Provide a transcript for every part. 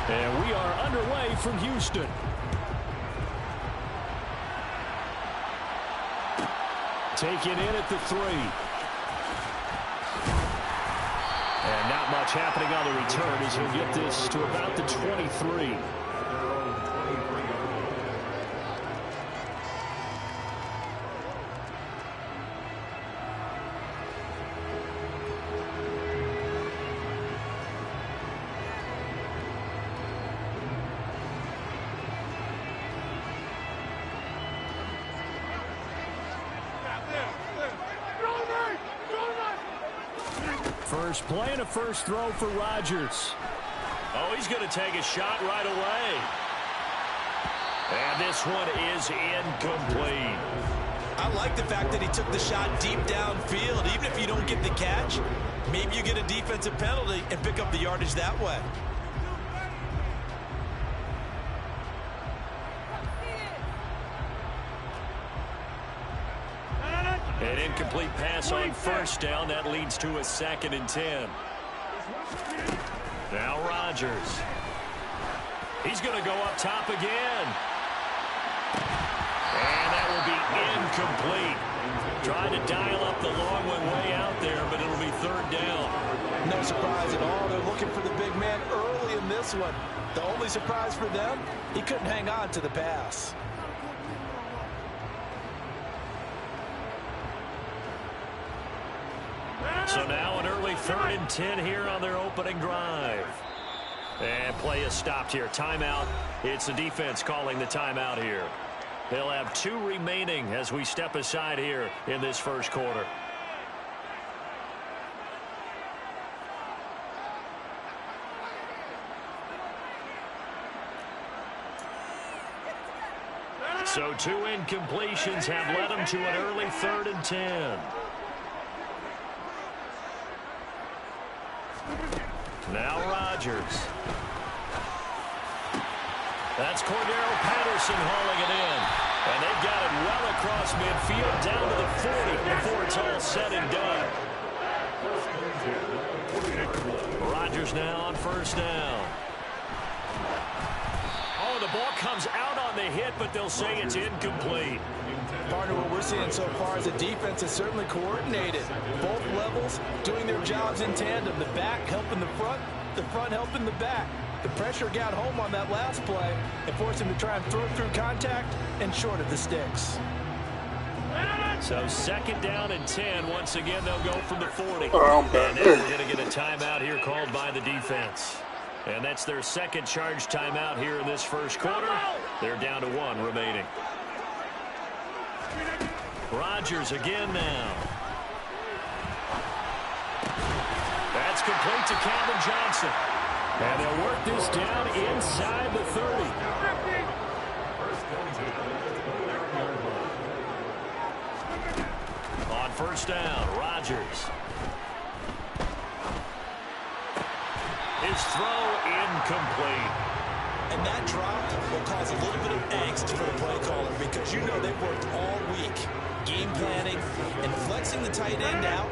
And we are underway from Houston. Taken in at the 3. And not much happening on the return as he'll get this to about the 23. First play and a first throw for Rodgers. Oh, he's going to take a shot right away. And this one is incomplete. I like the fact that he took the shot deep downfield. Even if you don't get the catch, maybe you get a defensive penalty and pick up the yardage that way. An incomplete pass on first down. That leads to a 2nd and 10. Now Rodgers. He's going to go up top again. And that will be incomplete. Trying to dial up the long one way out there, but it'll be 3rd down. No surprise at all. They're looking for the big man early in this one. The only surprise for them, he couldn't hang on to the pass. So now an early 3rd and 10 here on their opening drive. And play is stopped here. Timeout. It's the defense calling the timeout here. They'll have 2 remaining as we step aside here in this first quarter. So 2 incompletions have led them to an early 3rd and 10. Now Rodgers. That's Cordero Patterson hauling it in. And they've got it well across midfield down to the 40 before it's all said and done. Rodgers now on first down. Oh, the ball comes out on the hit, but they'll say it's incomplete. Partner, what we're seeing so far is the defense is certainly coordinated. Both levels doing their jobs in tandem. The back helping the front helping the back. The pressure got home on that last play and forced him to try and throw through contact and short of the sticks. So 2nd down and 10. Once again, they'll go from the 40. And now we're going to get a timeout here called by the defense. And that's their 2nd charge timeout here in this first quarter. They're down to 1 remaining. Rodgers again now. That's complete to Calvin Johnson. And they'll work this down inside the 30. On first down, Rodgers. His throw incomplete. And that drop will cause a little bit of angst for the play caller because you know they've worked all week game planning and flexing the tight end out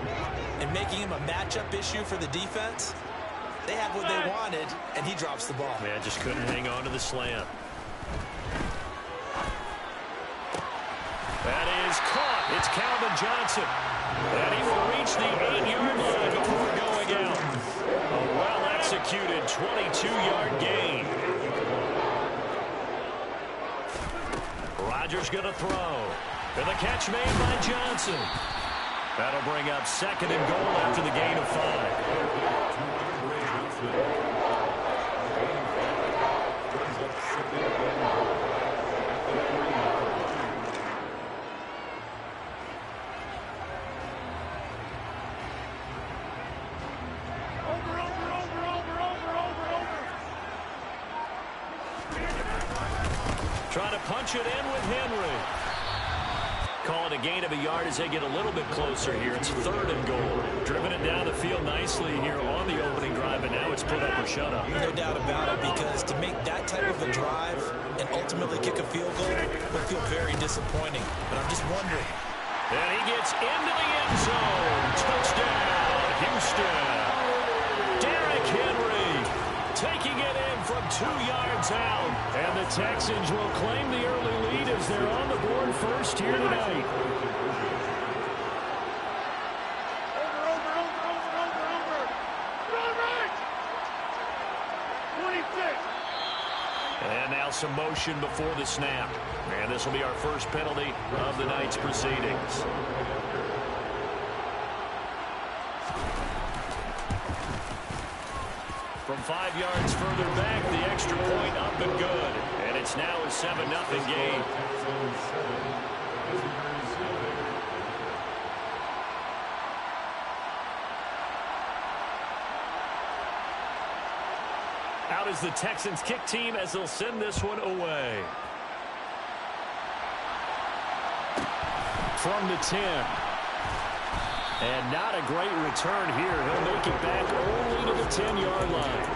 and making him a matchup issue for the defense. They had what they wanted, and he drops the ball. Yeah, just couldn't hang on to the slant. That is caught. It's Calvin Johnson. And he will reach the 8-yard line before going out. A well-executed 22-yard gain. Rodgers going to throw. And the catch made by Johnson. That'll bring up 2nd and goal after the gain of 5. Trying to punch it in with Henry. Call it a gain of a yard as they get a little bit closer here. It's 3rd and goal. Driven it down the field nicely here on the opening drive, and now it's put up or shut up. No doubt about it, because to make that type of a drive and ultimately kick a field goal would feel very disappointing. But I'm just wondering. And he gets into the end zone. Touchdown, Houston. Derrick Henry taking it in from from 2 yards out. And the Texans will claim the early lead as they're on the board first here tonight. And now some motion before the snap. And this will be our first penalty of the night's proceedings. From 5 yards further back, the extra point up and good. And it's now a 7-0 game. Out is the Texans kick team as they'll send this one away. From the 10. And not a great return here. He'll make it back only to the 10-yard line.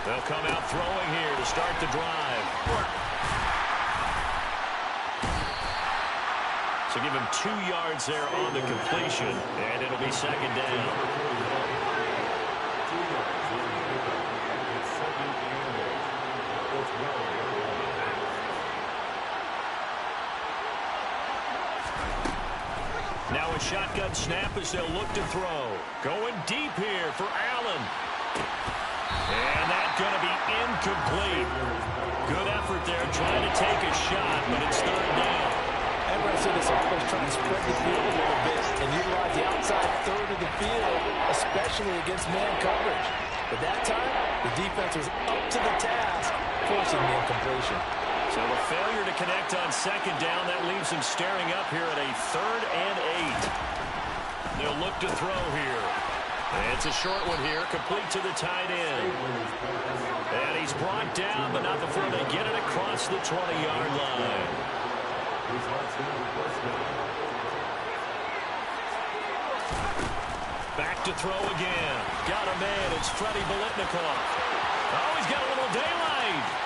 They'll come out throwing here to start the drive. So give him 2 yards there on the completion, and it'll be second down. Now a shotgun snap as they'll look to throw. Going deep here for Allen. And that's going to be incomplete. Good effort there trying to take a shot, but it's third down. Everyone said this offense trying to spread the field a little bit and utilize the outside third of the field, especially against man coverage. But that time, the defense was up to the task, forcing the incompletion. So the failure to connect on second down, that leaves him staring up here at a 3rd and 8. They'll look to throw here. It's a short one here, complete to the tight end. And he's brought down, but not before they get it across the 20-yard line. Back to throw again. Got a man. It's Freddie Biletnikoff. Oh, he's got a little daylight.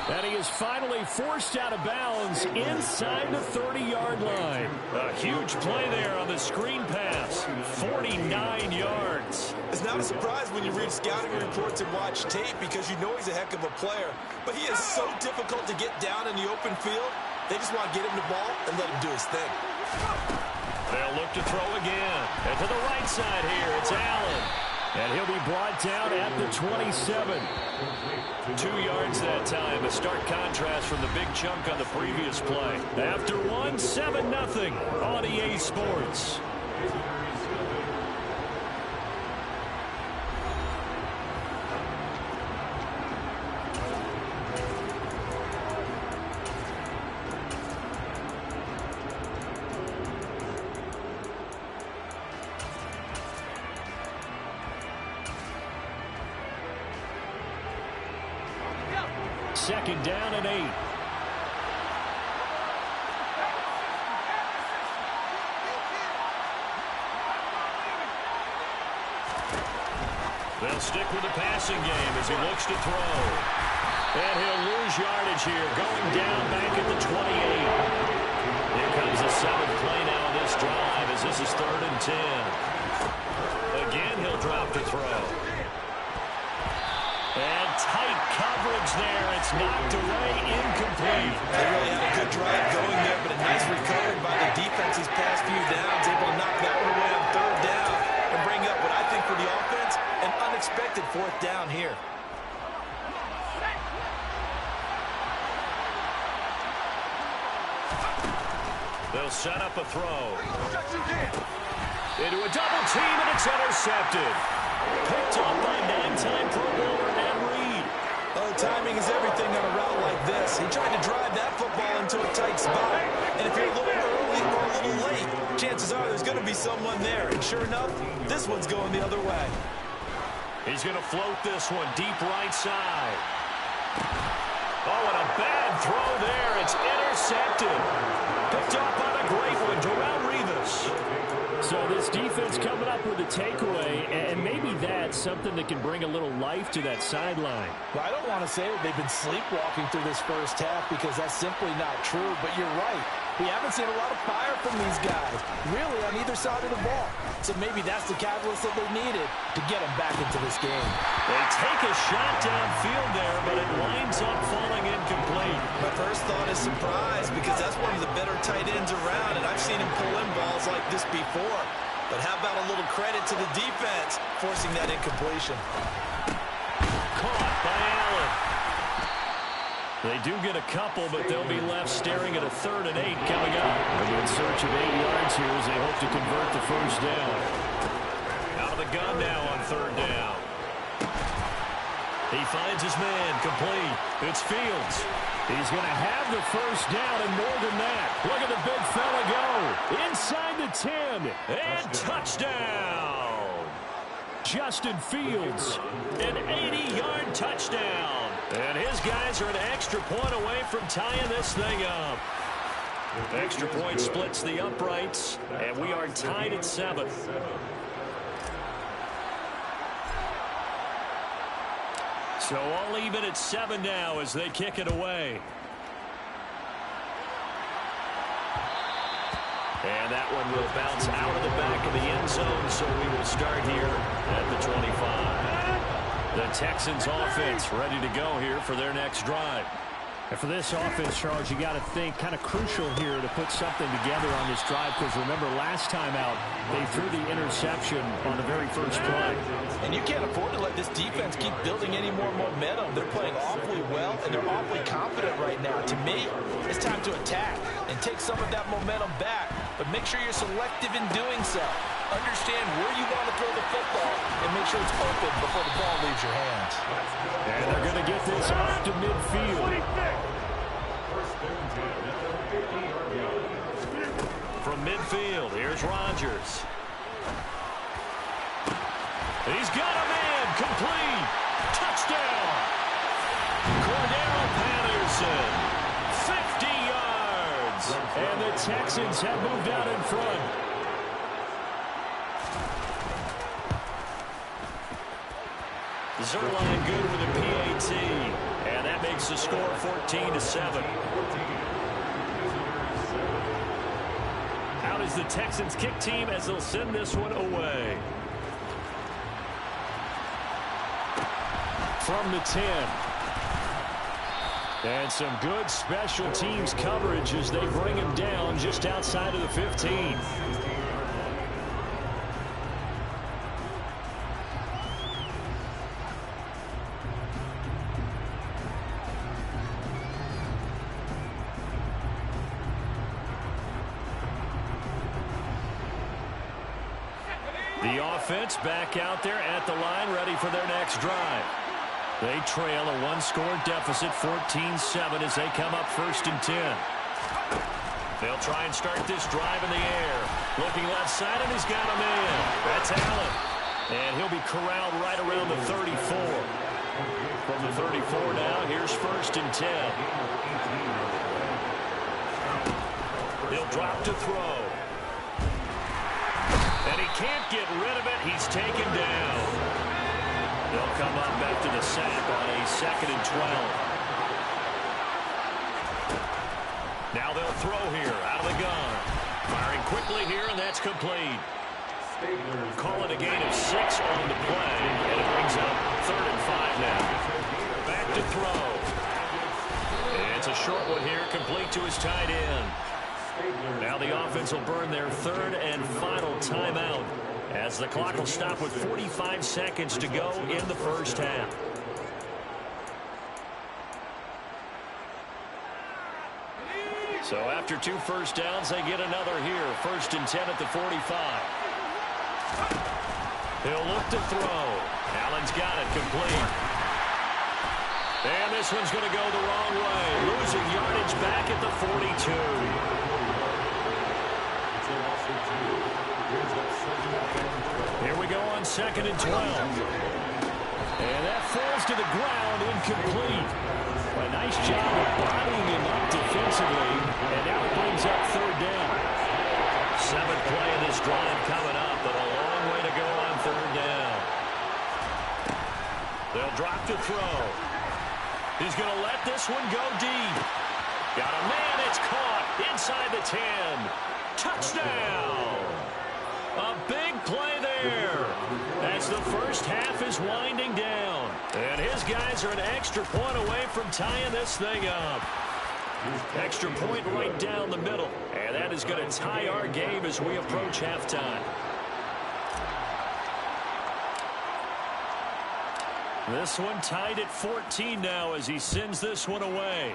And he is finally forced out of bounds inside the 30-yard line. A huge play there on the screen pass. 49 yards. It's not a surprise when you read scouting reports and watch tape because you know he's a heck of a player. But he is so difficult to get down in the open field. They just want to get him the ball and let him do his thing. They'll look to throw again. And to the right side here, it's Allen. And he'll be brought down at the 27. 2 yards that time. A stark contrast from the big chunk on the previous play. After one, 7-0 on EA Sports. Second down and 8. They'll stick with the passing game as he looks to throw. And he'll lose yardage here, going down back at the 28. Here comes the 7th play now on this drive as this is 3rd and 10. Again, he'll drop to throw. And tight coverage there. It's knocked away, incomplete. They really had a good drive going there, but a nice recovery by the defense these past few downs, able to knock that one away on 3rd down and bring up what I think for the offense, an unexpected 4th down here. They'll set up a throw. Into a double team, and it's intercepted. Picked up by 9-time Pro Bowler Ed Reed. Oh, timing is everything on a route like this. He tried to drive that football into a tight spot. And if you're a little early or a little late, chances are there's going to be someone there. And sure enough, this one's going the other way. He's going to float this one deep right side. Oh, and a bad throw there. It's intercepted. Picked off by the great one, Darrelle Revis. So this defense coming up with a takeaway, and maybe that's something that can bring a little life to that sideline. Well, I don't want to say that they've been sleepwalking through this first half because that's simply not true, but you're right. We haven't seen a lot of fire from these guys, really, on either side of the ball. So maybe that's the catalyst that they needed to get them back into this game. They take a shot downfield there, but it winds up falling incomplete. My first thought is surprise because that's one of the better tight ends around, and I've seen him pull in balls like this before. But how about a little credit to the defense forcing that incompletion? Caught by Allen. They do get a couple, but they'll be left staring at a 3rd and 8 coming up. They'll be in search of 8 yards here as they hope to convert the first down. Out of the gun now on 3rd down. He finds his man, complete. It's Fields. He's going to have the first down and more than that. Look at the big fella go. Inside the 10. And touchdown. Justin Fields. An 80-yard touchdown. And his guys are an extra point away from tying this thing up. Extra point splits the uprights, and we are tied at 7. So all even at 7 now as they kick it away. And that one will bounce out of the back of the end zone, so we will start here at the 25. The Texans offense ready to go here for their next drive. And for this offense, Charles, you got to think kind of crucial here to put something together on this drive because remember last time out they threw the interception on the very first play. And you can't afford to let this defense keep building any more momentum. They're playing awfully well and they're awfully confident right now. To me, it's time to attack and take some of that momentum back, but make sure you're selective in doing so. Understand where you want to throw the football and make sure it's open before the ball leaves your hands. And they're going to get this off to midfield. From midfield, here's Rodgers. He's got a man, complete. Touchdown. Cordero Patterson, 50 yards. And the Texans have moved out in front. Zerline good with a PAT, and that makes the score 14-7. Out is the Texans kick team as they'll send this one away. From the 10. And some good special teams coverage as they bring him down just outside of the 15. The offense back out there at the line, ready for their next drive. They trail a one-score deficit, 14-7, as they come up 1st and 10. They'll try and start this drive in the air. Looking left side, and he's got a man. That's Allen. And he'll be corralled right around the 34. From the 34 now, here's 1st and 10. He'll drop to throw. And he can't get rid of it. He's taken down. They'll come up after the sack on a 2nd and 12. Now they'll throw here out of the gun. Firing quickly here, and that's complete. Call it a gain of 6 on the play, and it brings up 3rd and 5 now. Back to throw. And it's a short one here, complete to his tight end. Now the offense will burn their 3rd and final timeout as the clock will stop with 45 seconds to go in the first half. So after 2 first downs, they get another here. 1st and 10 at the 45. He'll look to throw. Allen's got it, complete. And this one's going to go the wrong way. Losing yardage back at the 42. Here we go on 2nd and 12. And that falls to the ground, incomplete. A nice job of bodying him up defensively, and now it brings up third down. Seventh play of this drive coming up, but a long way to go on third down. They'll drop to throw. He's going to let this one go deep. Got a man, it's caught inside the 10. Touchdown! A big play there as the first half is winding down. And his guys are an extra point away from tying this thing up. Extra point right down the middle. And that is going to tie our game as we approach halftime. This one tied at 14 now as he sends this one away.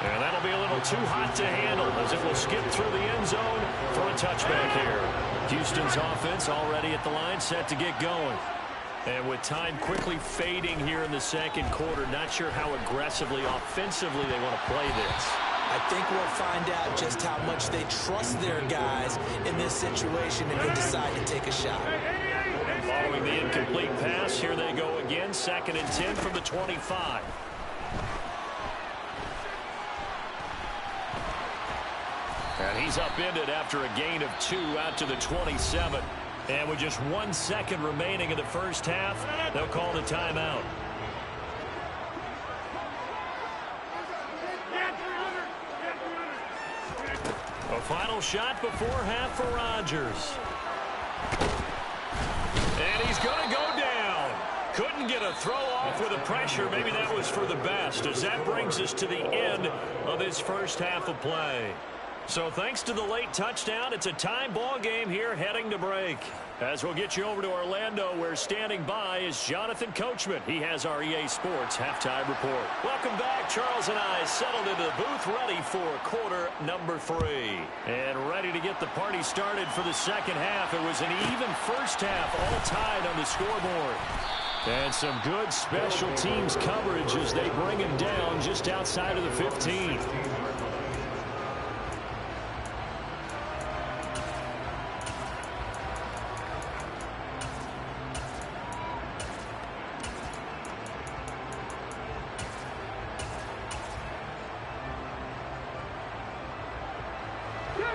And that'll be a little too hot to handle as it will skip through the end zone for a touchback here. Houston's offense already at the line, set to get going. And with time quickly fading here in the second quarter, not sure how aggressively, offensively they want to play this. I think we'll find out just how much they trust their guys in this situation if they decide to take a shot. Following the incomplete pass, here they go again, 2nd and 10 from the 25. And he's upended after a gain of 2 out to the 27. And with just 1 second remaining in the first half, they'll call the timeout. A final shot before half for Rodgers. And he's going to go down. Couldn't get a throw off with the pressure. Maybe that was for the best, as that brings us to the end of this first half of play. So thanks to the late touchdown, it's a time ball game here heading to break. As we'll get you over to Orlando, where standing by is Jonathan Coachman. He has our EA Sports halftime report. Welcome back. Charles and I settled into the booth, ready for quarter number 3. And ready to get the party started for the second half. It was an even first half, all tied on the scoreboard. And some good special teams coverage as they bring him down just outside of the 15.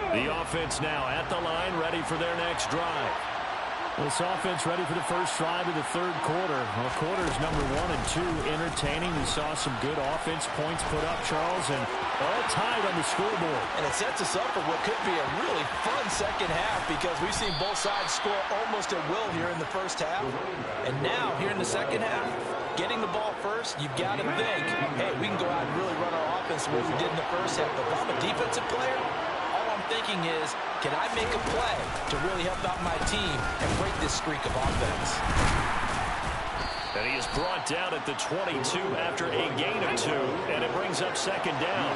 The offense now at the line, ready for their next drive. This offense ready for the first drive of the third quarter. Well, quarters number 1 and 2 entertaining. We saw some good offense points put up, Charles, and all tied on the scoreboard. And it sets us up for what could be a really fun second half because we've seen both sides score almost at will here in the first half. And now, here in the second half, getting the ball first, you've got to think, hey, we can go out and really run our offense the way we did in the first half. But if I'm a defensive player, thinking is, can I make a play to really help out my team and break this streak of offense? And he is brought down at the 22 after a gain of 2, and it brings up second down.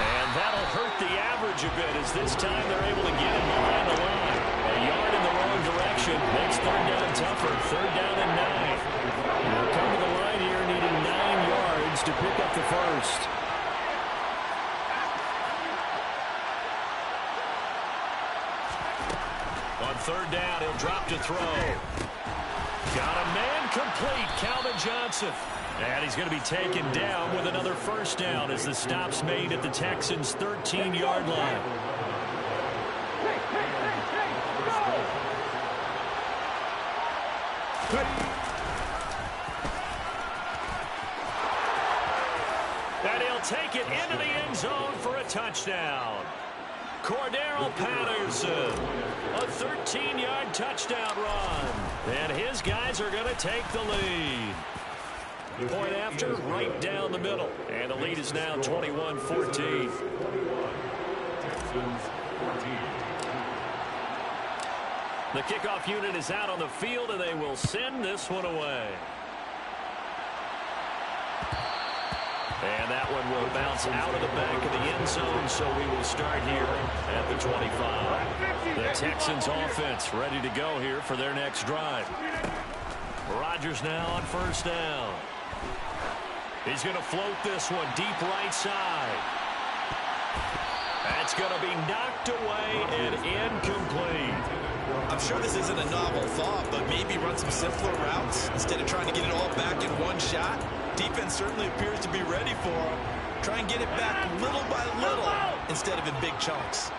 And that'll hurt the average a bit as this time they're able to get him behind the line. A yard in the wrong direction makes third down tougher. Third down and 9. We'll come to the line here needing 9 yards to pick up the first. On third down, he'll drop to throw. Got a man complete, Calvin Johnson. And he's going to be taken down with another first down as the stop's made at the Texans' 13-yard line. And he'll take it into the end zone for a touchdown. Cordero Patterson, a 13-yard touchdown run. And his guys are going to take the lead. Point after, right down the middle. And the lead is now 21-14. The kickoff unit is out on the field, and they will send this one away. And that one will bounce out of the back of the end zone, so we will start here at the 25. The Texans offense ready to go here for their next drive. Rodgers now on first down. He's going to float this one deep right side. That's going to be knocked away and incomplete. I'm sure this isn't a novel thought, but maybe run some simpler routes instead of trying to get it all back in one shot. Defense certainly appears to be ready for him. Try and get it back little by little instead of in big chunks.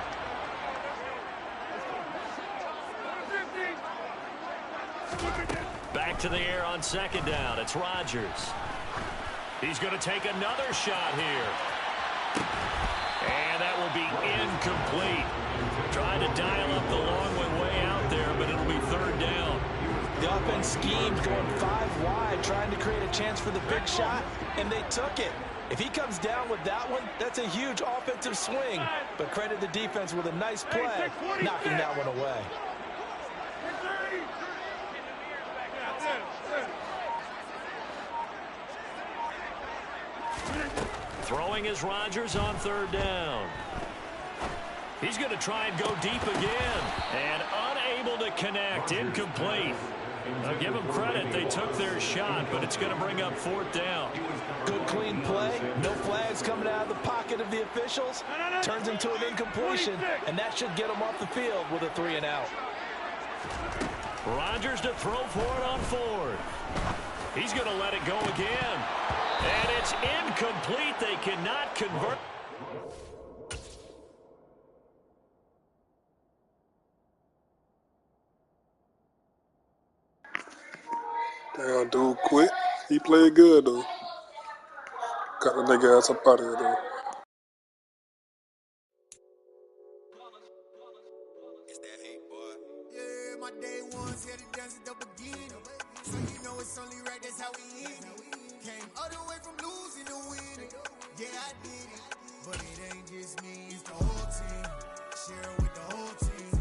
Back to the air on second down. It's Rodgers. He's going to take another shot here. And that will be incomplete. Trying to dial up the long way out there, but it'll be third down. The offense schemed going 5 wide, trying to create a chance for the big shot, and they took it. If he comes down with that one, that's a huge offensive swing. But credit the defense with a nice play, knocking that one away. Throwing is Rodgers on third down. He's going to try and go deep again. And unable to connect. Incomplete. I'll give them credit. They took their shot, but it's going to bring up fourth down. Good, clean play. No flags coming out of the pocket of the officials. Turns into an incompletion, and that should get them off the field with a 3-and-out. Rodgers to throw for it on fourth. He's going to let it go again. And it's incomplete. They cannot convert. Damn, dude quit. He played good, though. Got the nigga ass up out of here, though. It's that hate, boy. Yeah, my day ones here to dance at the beginning. So you know it's only right, that's how we end it. Came all the way from losing to winning. Yeah, I did it. But it ain't just me, it's the whole team. Share it with the whole team.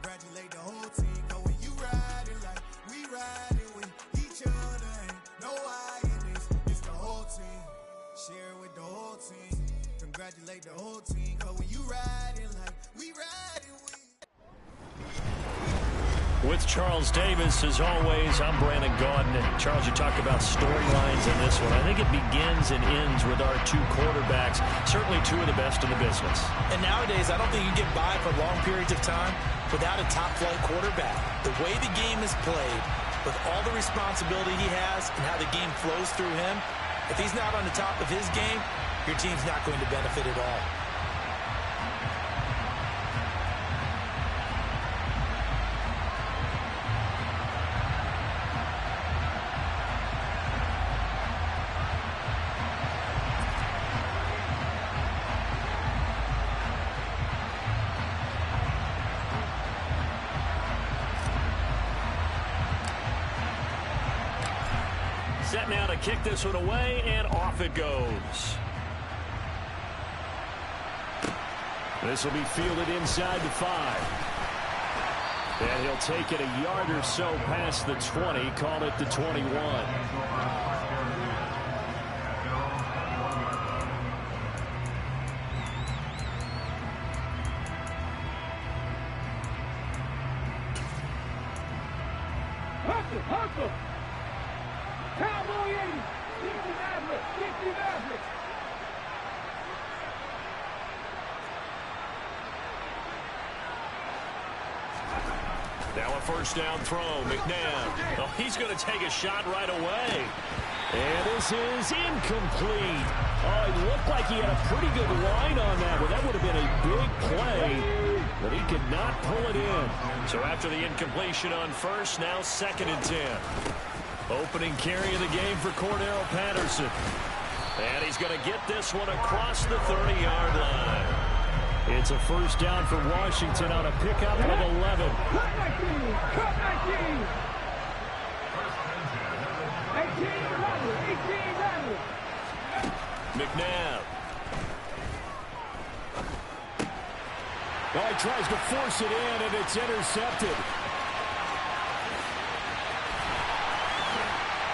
Congratulate the whole team. Cause when you riding like we riding with each other, ain't no I in this. It's the whole team. Share it with the whole team. Congratulate the whole team. Cause when you riding like we riding with. With Charles Davis, as always, I'm Brandon Gaudin. And Charles, you talk about storylines in this one. I think it begins and ends with our two quarterbacks, certainly two of the best in the business. And nowadays, I don't think you get by for long periods of time without a top-flight quarterback. The way the game is played, with all the responsibility he has and how the game flows through him, if he's not on the top of his game, your team's not going to benefit at all. Set now to kick this one away, and off it goes. This will be fielded inside the 5. And he'll take it a yard or so past the 20, call it the 21. Hustle! Cowboy 80! 60 Maverick! Now a first down throw. McNabb. Oh, he's going to take a shot right away. And this is incomplete. Oh, it looked like he had a pretty good line on that, but that would have been a big play. But he could not pull it in. So after the incompletion on first, now 2nd and 10. Opening carry of the game for Cordero Patterson. And he's going to get this one across the 30-yard line. It's a first down for Washington on a pickup of 11. Cut 19! Cut 19! 18 McNabb. Oh, he tries to force it in, and it's intercepted.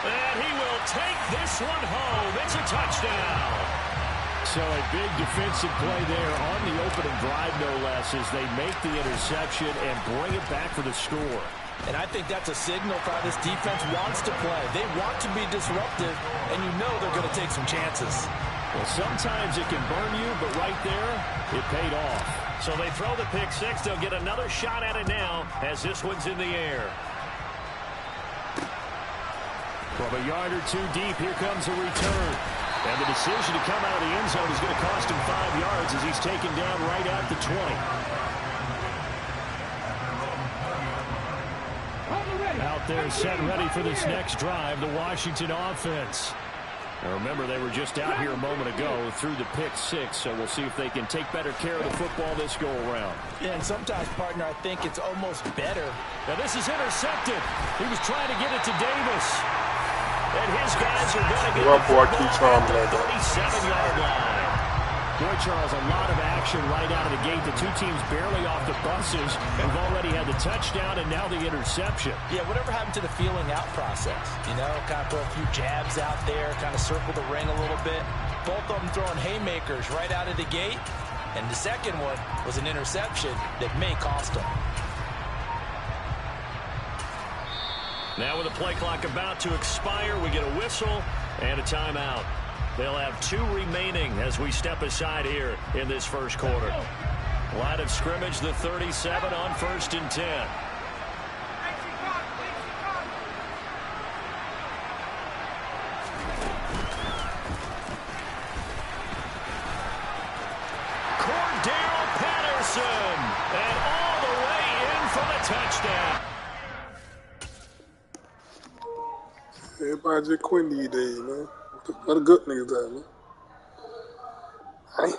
And he will take this one home. It's a touchdown. So a big defensive play there on the opening drive, no less, as they make the interception and bring it back for the score. And I think that's a signal for how this defense wants to play. They want to be disruptive, and you know they're going to take some chances. Well, sometimes it can burn you, but right there, it paid off. So they throw the pick six. They'll get another shot at it now as this one's in the air. From a yard or two deep, here comes a return. And the decision to come out of the end zone is going to cost him 5 yards as he's taken down right at the 20. Out there set ready for this next drive, the Washington offense. Now remember, they were just out here a moment ago through the pick six, so we'll see if they can take better care of the football this go-around. Yeah, and sometimes, partner, I think it's almost better. Now this is intercepted. He was trying to get it to Davis. And his guys are going to get Well, the boy, football keep trying at like the that. 37-yard line. Boy, Charles, a lot of action right out of the gate. The two teams barely off the buses. We've already had the touchdown and now the interception. Yeah, whatever happened to the feeling out process? You know, kind of throw a few jabs out there, kind of circle the ring a little bit. Both of them throwing haymakers right out of the gate. And the second one was an interception that may cost them. Now with the play clock about to expire, we get a whistle and a timeout. They'll have 2 remaining as we step aside here in this first quarter. Line of scrimmage, the 37 on 1st and 10. Cordell Patterson, and all the way in for the touchdown. Everybody just quitting these days, man. Where the good niggas at, man? Hey.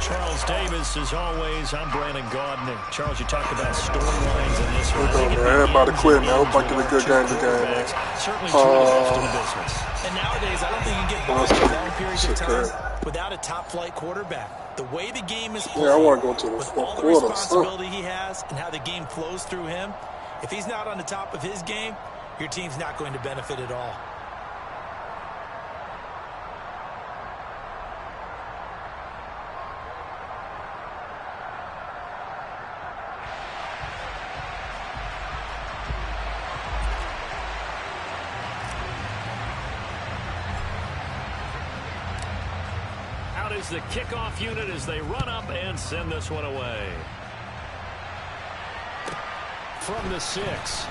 Charles Davis, as always, I'm Brandon Gaudin. Charles, you talked about storylines in this one. Everybody quit, man. I hope I get a good game today. Certainly two of the best in the business. And nowadays, I don't think you can get by for long periods of time without a top-flight quarterback. The way the game is played, I want to go to the with fourth all the quarter. responsibility he has and how the game flows through him, if he's not on the top of his game, your team's not going to benefit at all. Is the kickoff unit as they run up and send this one away. From the 6.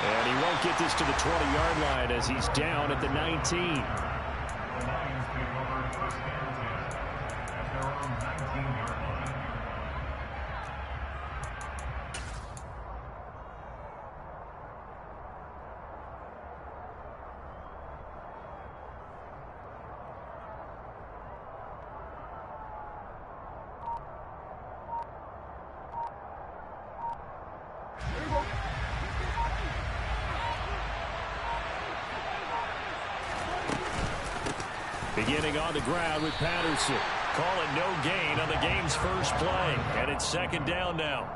And he won't get this to the 20-yard line as he's down at the 19. Beginning on the ground with Patterson. Calling no gain on the game's first play. And it's 2nd down now.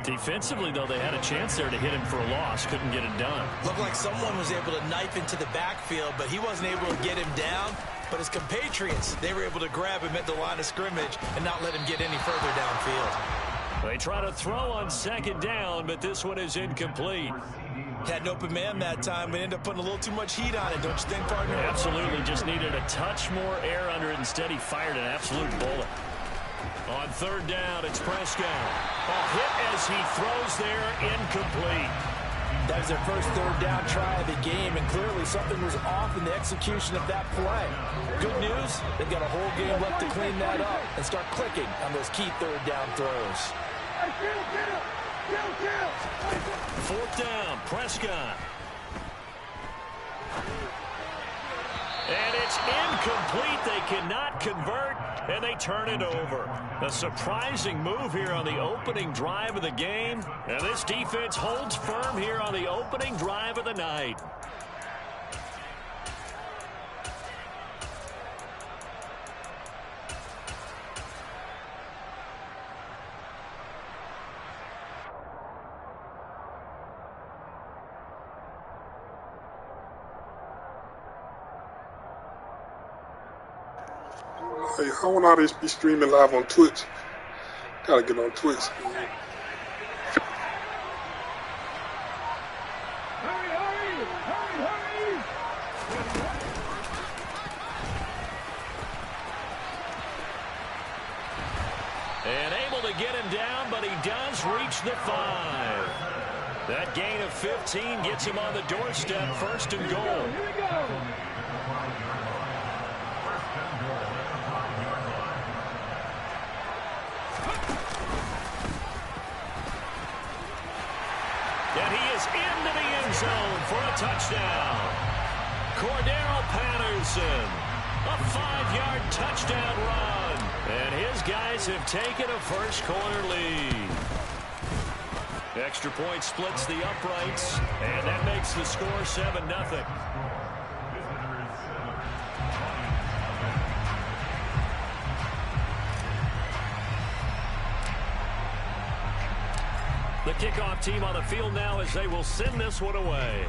Defensively, though, they had a chance there to hit him for a loss. Couldn't get it done. Looked like someone was able to knife into the backfield, but he wasn't able to get him down. But his compatriots, they were able to grab him at the line of scrimmage and not let him get any further downfield. They try to throw on 2nd down, but this one is incomplete. Had an open man that time, but ended up putting a little too much heat on it, don't you think, partner? Absolutely. Just needed a touch more air under it. Instead, he fired an absolute bullet. On 3rd down, it's Prescott. A hit as he throws there, incomplete. That is their first third down try of the game, and clearly something was off in the execution of that play. Good news, they've got a whole game left to clean that up and start clicking on those key third down throws. Fourth down, Prescott. And it's incomplete. They cannot convert, and they turn it over. A surprising move here on the opening drive of the game. And this defense holds firm here on the opening drive of the night. Hey, I want all this be streaming live on Twitch. Gotta get on Twitch. Hurry, hurry! And able to get him down, but he does reach the 5. That gain of 15 gets him on the doorstep, first and goal. Here we go! And he is into the end zone for a touchdown. Cordero Patterson, a 5-yard touchdown run. And his guys have taken a first-quarter lead. Extra point splits the uprights, and that makes the score 7-0. The kickoff team on the field now as they will send this one away.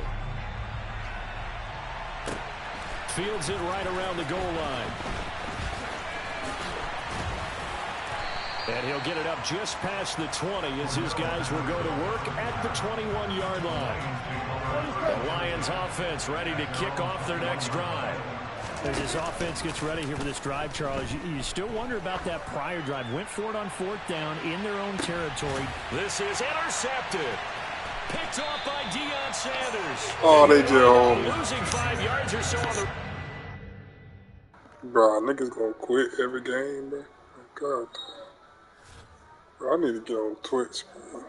Fields it right around the goal line. And he'll get it up just past the 20 as his guys will go to work at the 21-yard line. The Lions offense ready to kick off their next drive. As this offense gets ready here for this drive, Charles, you still wonder about that prior drive. Went for it on fourth down in their own territory. This is intercepted. Picked off by Deion Sanders. Oh, they just losing 5 yards or so on the... Bro, niggas gonna quit every game, bro. God. Bro, I need to get on Twitch, bro.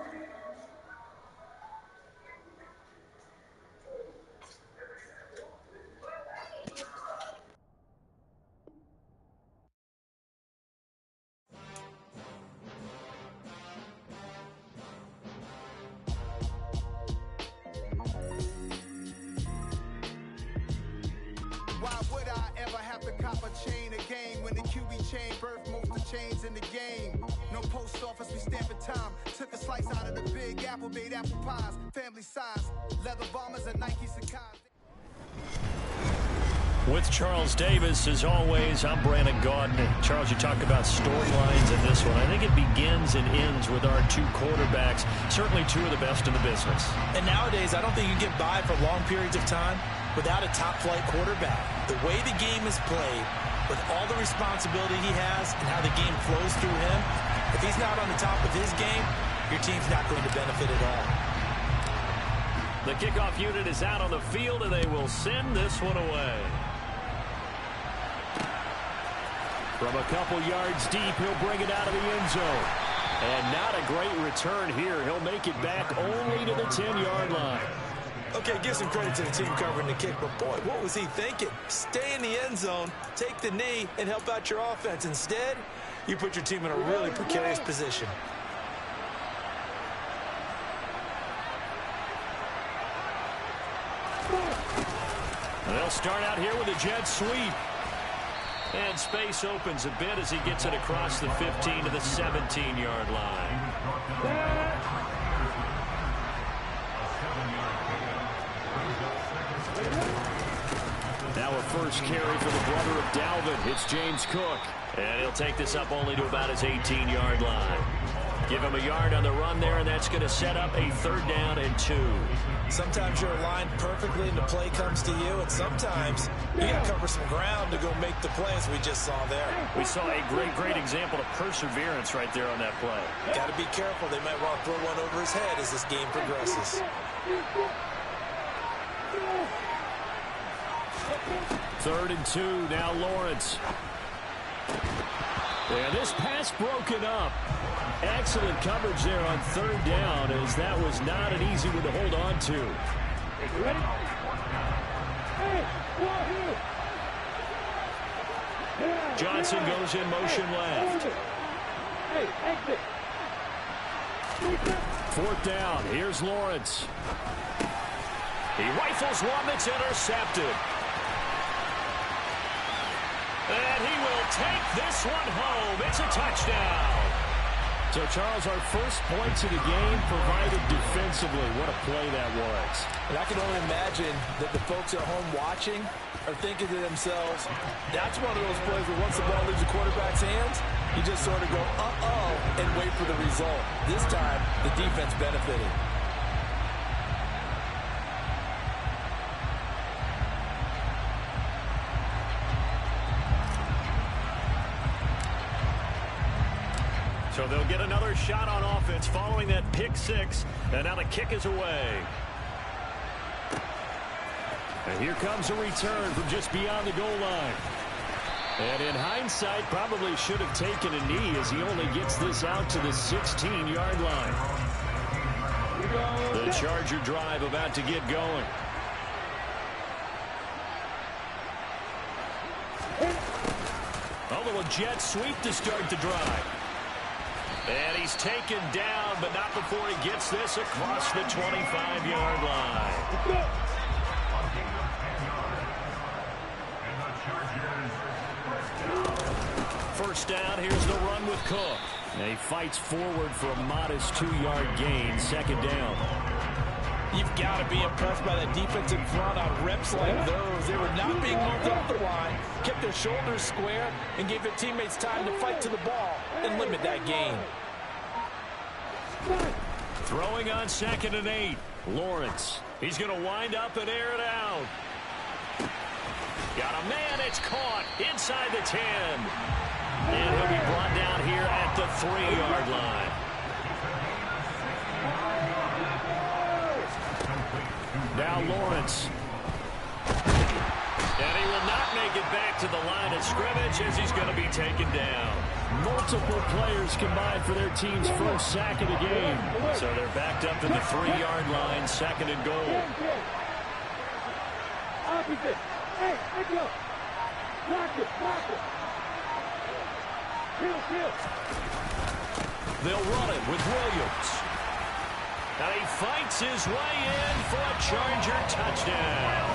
Why would I ever have to cop a chain a game when the QB chain birthed most of chains in the game? No post office, we stamping time. Took a slice out of the big apple, made apple pies, family size, leather bombers and Nike Sakai. With Charles Davis, as always, I'm Brandon Gaudin. Charles, you talk about storylines in this one. I think it begins and ends with our two quarterbacks, certainly two of the best in the business. And nowadays, I don't think you get by for long periods of time without a top-flight quarterback. The way the game is played, with all the responsibility he has and how the game flows through him, if he's not on the top of his game, your team's not going to benefit at all. The kickoff unit is out on the field, and they will send this one away. From a couple yards deep, he'll bring it out of the end zone. And not a great return here. He'll make it back only to the 10-yard line. Okay, give some credit to the team covering the kick, but boy, what was he thinking? Stay in the end zone, take the knee, and help out your offense. Instead, you put your team in a really precarious position. They'll start out here with a jet sweep. And space opens a bit as he gets it across the 15 to the 17-yard line. Now a first carry for the brother of Dalvin. It's James Cook. And he'll take this up only to about his 18-yard line. Give him a yard on the run there, and that's going to set up a 3rd down and 2. Sometimes you're aligned perfectly and the play comes to you, and sometimes you got to cover some ground to go make the play, as we just saw there. We saw a great example of perseverance right there on that play. Got to be careful. They might want to throw one over his head as this game progresses. 3rd and 2, now Lawrence. And this pass broken up. Excellent coverage there on 3rd down, as that was not an easy one to hold on to. Ready? Hey, Johnson goes in motion left. Hey, exit. 4th down, here's Lawrence. He rifles one that's intercepted. And he will take this one home. It's a touchdown. So, Charles, our first points of the game provided defensively. What a play that was. And I can only imagine that the folks at home watching are thinking to themselves, that's one of those plays where once the ball leaves the quarterback's hands, you just sort of go, uh-oh, and wait for the result. This time, the defense benefited. So they'll get another shot on offense following that pick 6. And now the kick is away. And here comes a return from just beyond the goal line. And in hindsight, probably should have taken a knee as he only gets this out to the 16-yard line. The Charger drive about to get going. A little jet sweep to start the drive. And he's taken down, but not before he gets this across the 25-yard line. 1st down, here's the run with Cook. And he fights forward for a modest 2-yard gain, 2nd down. You've got to be impressed by that defensive front on reps like those. They were not being moved off the line, kept their shoulders square, and gave their teammates time to fight to the ball and limit that gain. Throwing on 2nd and 8. Lawrence. He's going to wind up and air it out. Got a man, it's caught inside the 10. And he'll be brought down here at the 3-yard line. Now Lawrence. And he will not make it back to the line of scrimmage as he's going to be taken down. Multiple players combined for their team's first sack of the game. So they're backed up to the 3-yard line, 2nd and goal. Opposite. Hey, let's go. Block it. Kill. They'll run it with Williams. And he fights his way in for a Charger touchdown.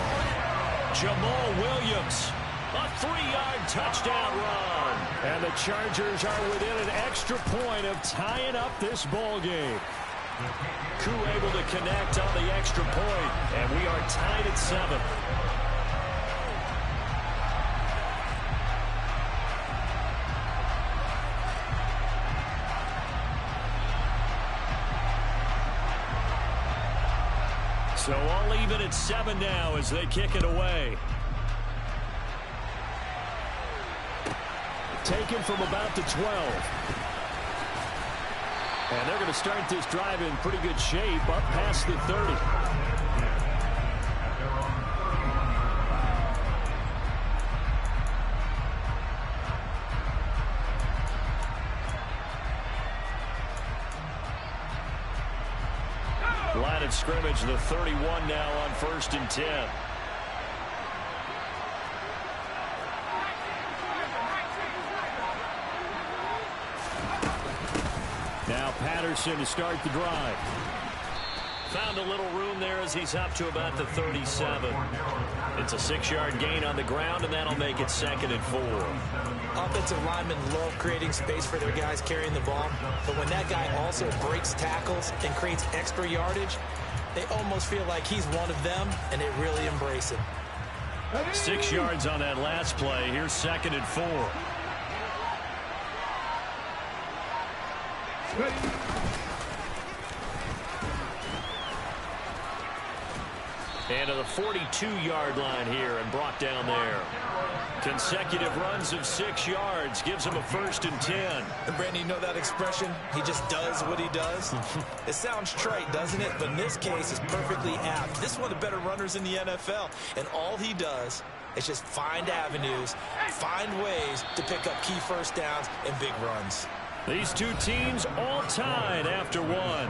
Jamal Williams, a 3-yard touchdown run. And the Chargers are within an extra point of tying up this ball game. Koo able to connect on the extra point, and we are tied at 7. So all even at 7 now as they kick it away. Taken from about the 12. And they're going to start this drive in pretty good shape, up past the 30. Line of scrimmage, the 31 now on 1st and 10. Now Patterson to start the drive. Found a little room there as he's up to about the 37. It's a 6-yard gain on the ground, and that'll make it 2nd and 4. Offensive linemen love creating space for their guys carrying the ball, but when that guy also breaks tackles and creates extra yardage, they almost feel like he's one of them, and they really embrace it. 6 yards on that last play. Here's 2nd and 4. Ready. And to the 42-yard line here and brought down there. Consecutive runs of 6 yards gives him a 1st and 10. And Brandon, you know that expression? He just does what he does. It sounds trite, doesn't it? But in this case, it's perfectly apt. This is one of the better runners in the NFL. And all he does is just find avenues, find ways to pick up key first downs and big runs. These two teams all tied after one.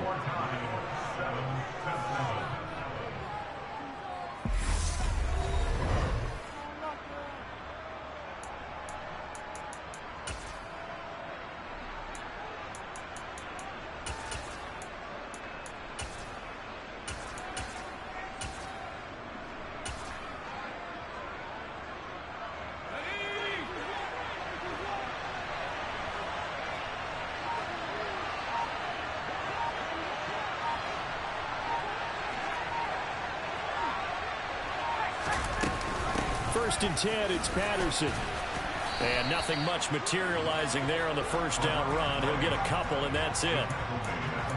First and 10, it's Patterson. And nothing much materializing there on the first down run. He'll get a couple, and that's it.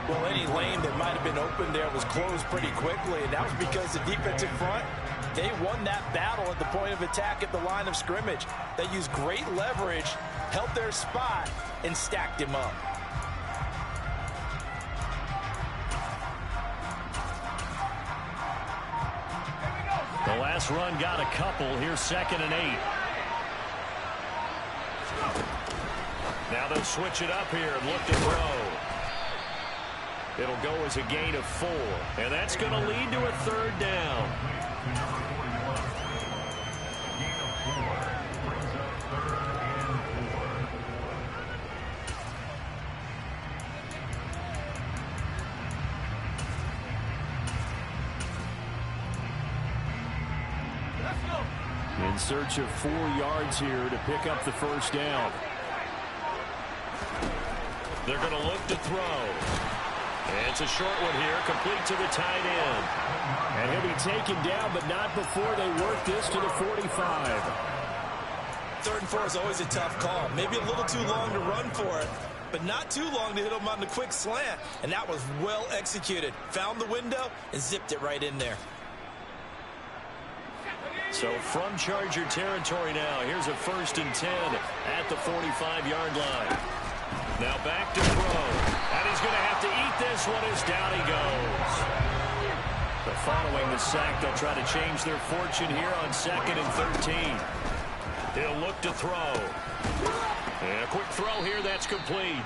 Well, any lane that might have been open there was closed pretty quickly, and that was because the defensive front, they won that battle at the point of attack at the line of scrimmage. They used great leverage, held their spot, and stacked him up. The last run got a couple. Here's 2nd and 8. Now they'll switch it up here and look to throw. It'll go as a gain of 4. And that's going to lead to a 3rd down. In search of 4 yards here to pick up the first down. They're going to look to throw. And it's a short one here, complete to the tight end. And he'll be taken down, but not before they work this to the 45. 3rd and 4 is always a tough call. Maybe a little too long to run for it, but not too long to hit him on the quick slant. And that was well executed. Found the window and zipped it right in there. So from Charger territory now, here's a 1st and 10 at the 45-yard line. Now back to throw. And he's going to have to eat this one as down he goes. But following the sack, they'll try to change their fortune here on 2nd and 13. He'll look to throw. And a quick throw here, that's complete.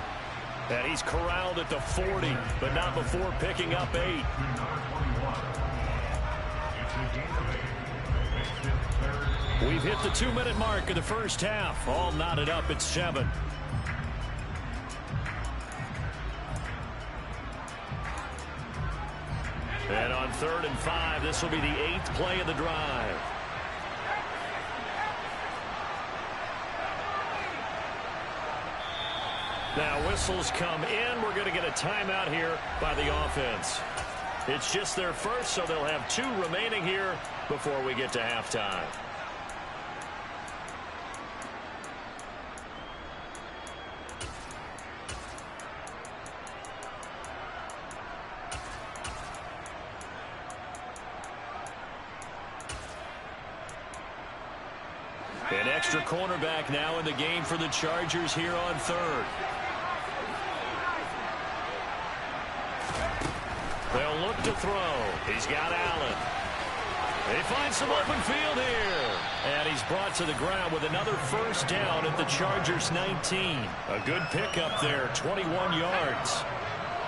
And he's corralled at the 40, but not before picking up 8. We've hit the 2-minute mark of the first half. All knotted up at 7. And on 3rd and 5, this will be the 8th play of the drive. Now whistles come in. We're going to get a timeout here by the offense. It's just their first, so they'll have 2 remaining here before we get to halftime. An extra cornerback now in the game for the Chargers here on 3rd. They'll look to throw. He's got Allen. They find some open field here. And he's brought to the ground with another first down at the Chargers 19. A good pickup there, 21 yards.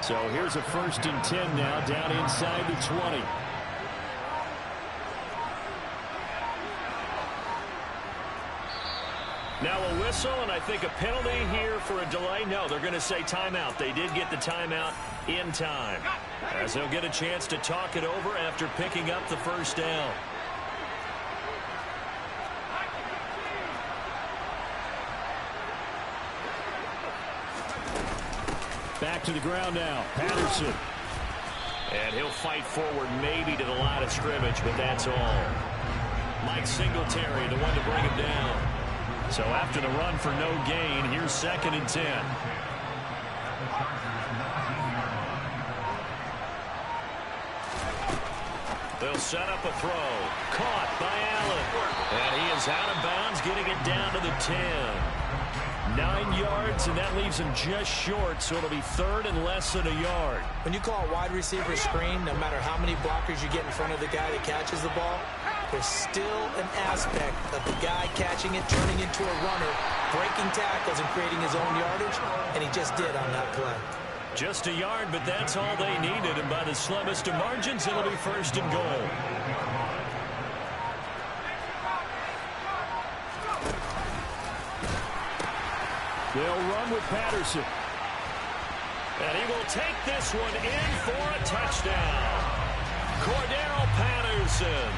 So here's a 1st and 10 now down inside the 20. Now a whistle, and I think a penalty here for a delay. No, they're going to say timeout. They did get the timeout in time, as they'll get a chance to talk it over after picking up the first down. Back to the ground now, Patterson. And he'll fight forward maybe to the line of scrimmage, but that's all. Mike Singletary, the one to bring him down. So after the run for no gain, here's 2nd and 10. They'll set up a throw. Caught by Allen. And he is out of bounds, getting it down to the 10. 9 yards, and that leaves him just short, so it'll be third and less than a yard. When you call a wide receiver screen, no matter how many blockers you get in front of the guy that catches the ball, there's still an aspect of the guy catching it, turning into a runner, breaking tackles and creating his own yardage, and he just did on that play. Just a yard, but that's all they needed, and by the slimmest of margins, it'll be first and goal. They'll run with Patterson. And he will take this one in for a touchdown. Cordero Patterson,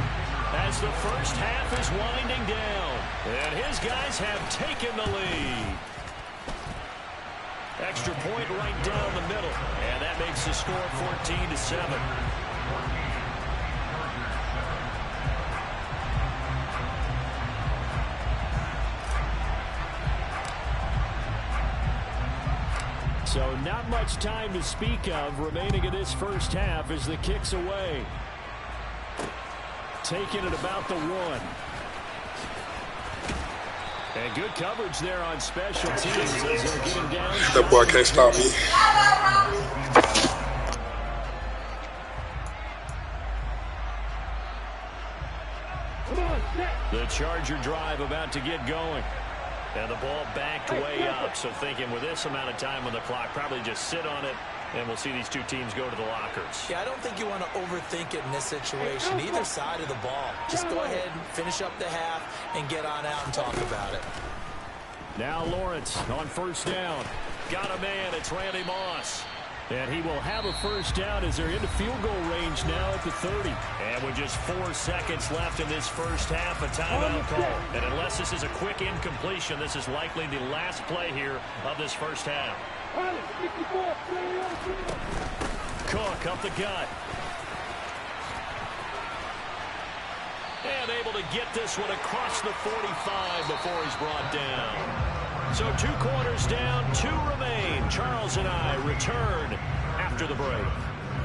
as the first half is winding down, and his guys have taken the lead. Extra point right down the middle, and that makes the score 14-7. So not much time to speak of remaining in this first half as the kick's away. Taking it about the 1. And good coverage there on special teams as they're getting down. That boy can't stop me. The Charger drive about to get going. And the ball backed way up, so thinking with this amount of time on the clock, probably just sit on it, and we'll see these two teams go to the lockers. Yeah, I don't think you want to overthink it in this situation, either side of the ball. Just go ahead and finish up the half and get on out and talk about it. Now Lawrence on first down. Got a man, it's Randy Moss. And he will have a first down as they're into field goal range now at the 30. And with just 4 seconds left in this first half, a timeout call. And unless this is a quick incompletion, this is likely the last play here of this first half. Cook up the gut. And able to get this one across the 45 before he's brought down. So 2 quarters down, 2 remain. Charles and I return after the break.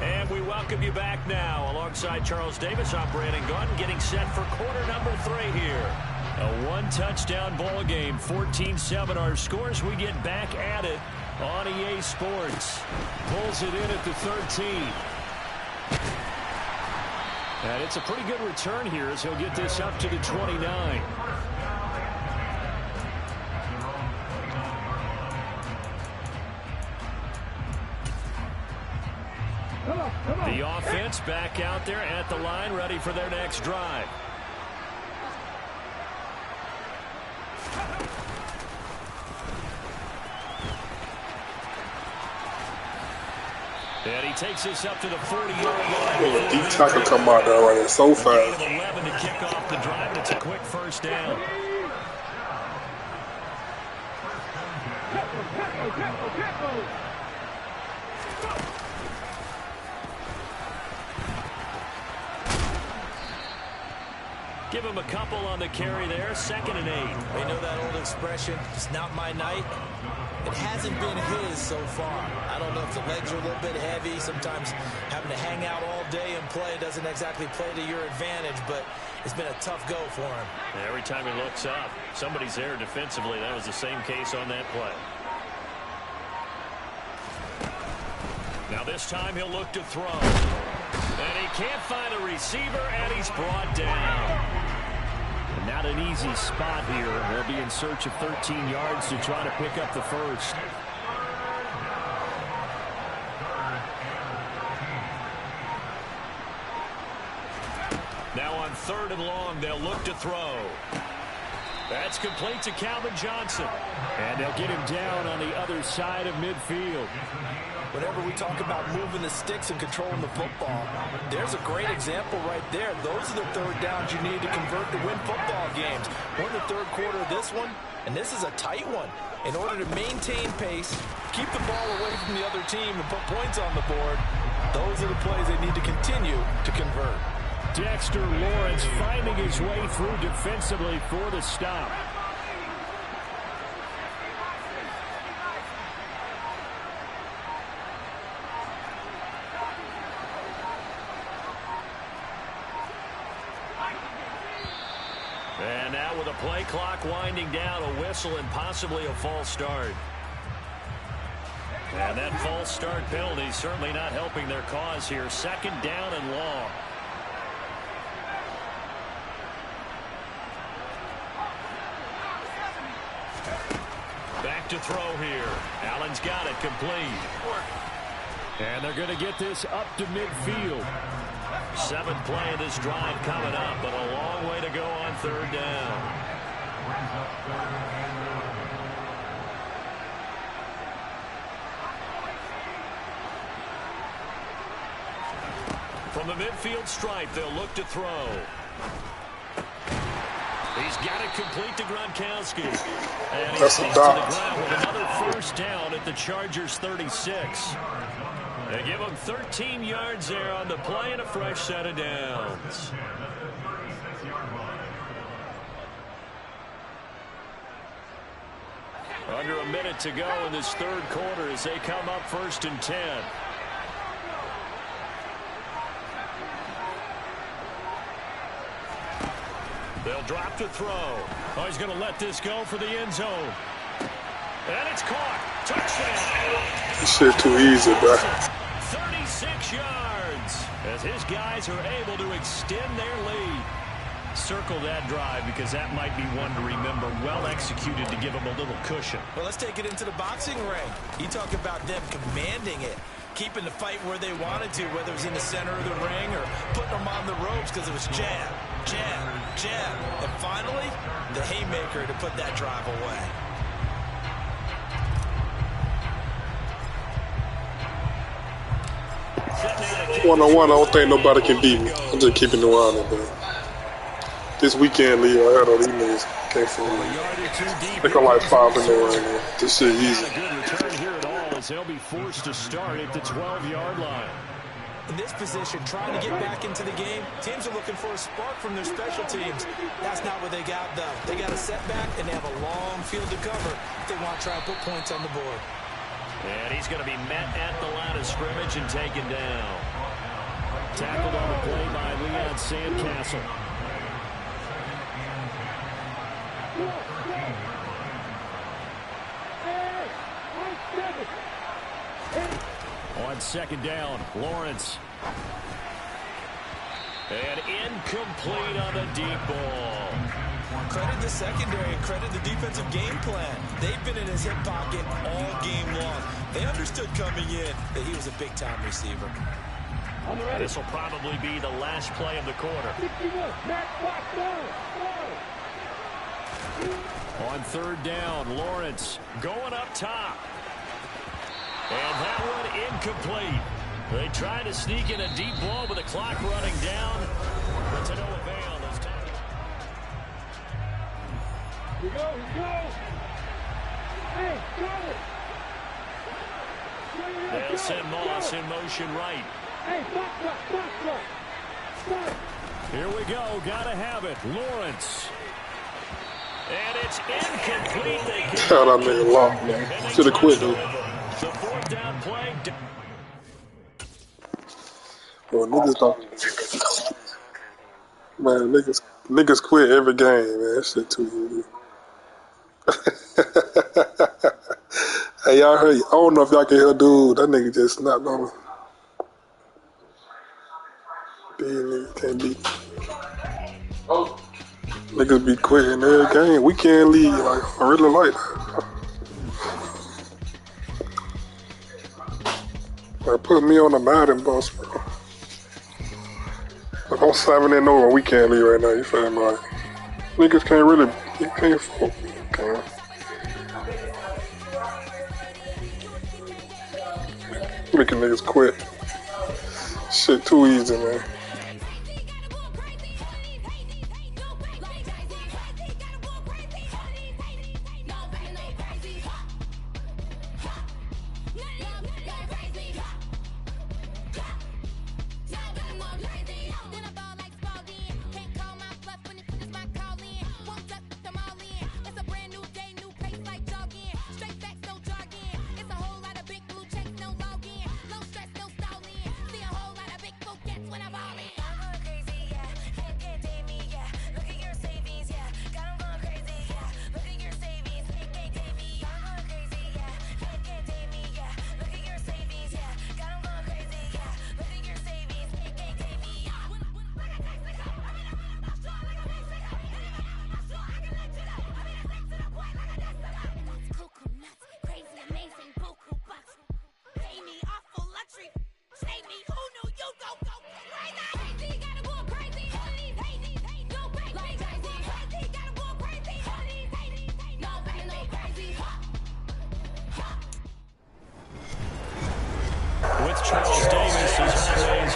And we welcome you back now. Alongside Charles Davis, I'm Brandon Gunn, getting set for quarter number 3 here. A 1-touchdown ball game, 14-7 our scores. We get back at it on EA Sports. Pulls it in at the 13. And it's a pretty good return here as he'll get this up to the 29. The offense back out there at the line, ready for their next drive. And he takes this up to the 40-yard line. Deep tackle come out there running so fast. 11 to kick off the drive, and it's a quick first down. Give him a couple on the carry there. 2nd and 8. They know that old expression, it's not my night. It hasn't been his so far. I don't know if the legs are a little bit heavy. Sometimes having to hang out all day and play doesn't exactly play to your advantage, but it's been a tough go for him. Every time he looks up, somebody's there defensively. That was the same case on that play. Now this time he'll look to throw. And he can't find a receiver, and he's brought down. And not an easy spot here. They'll be in search of 13 yards to try to pick up the first. Now on 3rd and long, they'll look to throw. That's complete to Calvin Johnson. And they'll get him down on the other side of midfield. Whenever we talk about moving the sticks and controlling the football, there's a great example right there. Those are the 3rd downs you need to convert to win football games. We're in the 3rd quarter of this one, and this is a tight one. In order to maintain pace, keep the ball away from the other team, and put points on the board, those are the plays they need to continue to convert. Dexter Lawrence finding his way through defensively for the stop. play clock winding down, a whistle, and possibly a false start. And that false start penalty certainly not helping their cause here. 2nd down and long. Back to throw here. Allen's got it complete. And they're going to get this up to midfield. 7th play of this drive coming up, but a long way to go on 3rd down. From the midfield stripe, they'll look to throw. He's got it complete to Gronkowski. And he's That's to the ground with another 1st down at the Chargers' 36. They give him 13 yards there on the play and a fresh set of downs. Under a minute to go in this 3rd quarter as they come up 1st and 10. They'll drop to throw. Oh, he's going to let this go for the end zone. And it's caught. Touchdown. This shit too easy, bro. 36 yards as his guys are able to extend their lead. Circle that drive because that might be one to remember. Well executed to give him a little cushion. Well, let's take it into the boxing ring. You talk about them commanding it, keeping the fight where they wanted to, whether it was in the center of the ring or putting them on the ropes because it was jab, jab, jab. And finally, the haymaker to put that drive away. One-on-one, I don't think nobody can beat me. I'm just keeping it around it, man. This weekend, Leo, I heard all these niggas came from me. I think I'm like 5-0 right now. This shit easy. Not a good return here at all as they'll be forced to start at the 12-yard line. In this position, trying to get back into the game, teams are looking for a spark from their special teams. That's not what they got, though. They got a setback, and they have a long field to cover if they want to try and put points on the board. And he's going to be met at the line of scrimmage and taken down. Tackled on the play by Leon Sandcastle. On 2nd down, Lawrence. And incomplete on the deep ball. Credit the secondary, credit the defensive game plan. They've been in his hip pocket all game long. They understood coming in that he was a big-time receiver. This will probably be the last play of the quarter. On 3rd down, Lawrence Going up top. And that one incomplete. They try to sneak in a deep ball with the clock running down. But to no avail this time. Here we go. Hey, go. They'll send Moss in motion right. Hey, box. Here we go. Gotta have it. Lawrence. And it's incomplete. They get God, I made a lot, man. Should have quit, dude. the 4th down play. Well, niggas don't. Man, niggas quit every game, man. That shit too easy. Hey, y'all heard? I don't know if y'all can hear, dude. That nigga just snapped on him. Big nigga can't beat. Niggas be quitting every game. We can't lead. Like, I really like that. Like, put me on the Madden bus, bro. Like, I'm 7-0 and we can't lead right now. You feel me? Like, niggas can't really. You can't fuck. Okay. Making niggas quit. Shit too easy, man.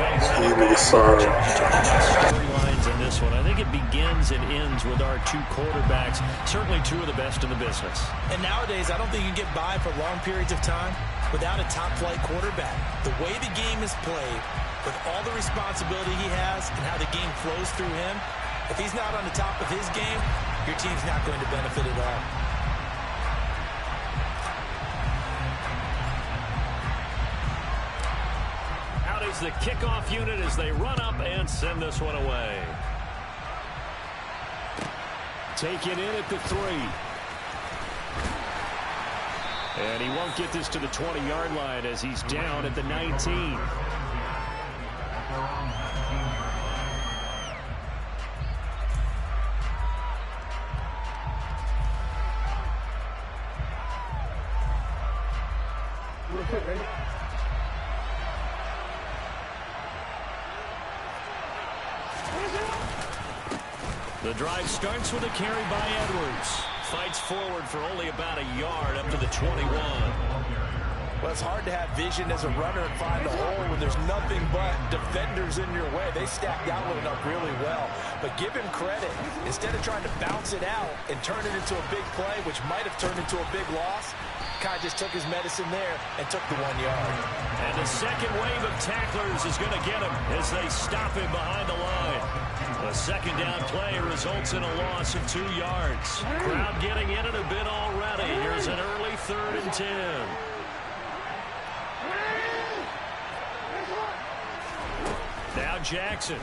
Storylines in this one. I think it begins and ends with our two quarterbacks, certainly two of the best in the business. And nowadays, I don't think you can get by for long periods of time without a top-flight quarterback. The way the game is played, with all the responsibility he has and how the game flows through him, if he's not on the top of his game, your team's not going to benefit at all. Out is the kickoff unit as they run up and send this one away. Take it in at the 3. And he won't get this to the 20-yard line as he's down at the 19. The drive starts with a carry by Edwards. Fights forward for only about a yard up to the 21. Well, it's hard to have vision as a runner and find a hole when there's nothing but defenders in your way. They stacked that one up really well. But give him credit. Instead of trying to bounce it out and turn it into a big play, which might have turned into a big loss, Kai just took his medicine there and took the 1 yard. And the second wave of tacklers is going to get him as they stop him behind the line. A second down play results in a loss of 2 yards. Crowd getting in it a bit already. Here's an early 3rd and 10. Now Jackson.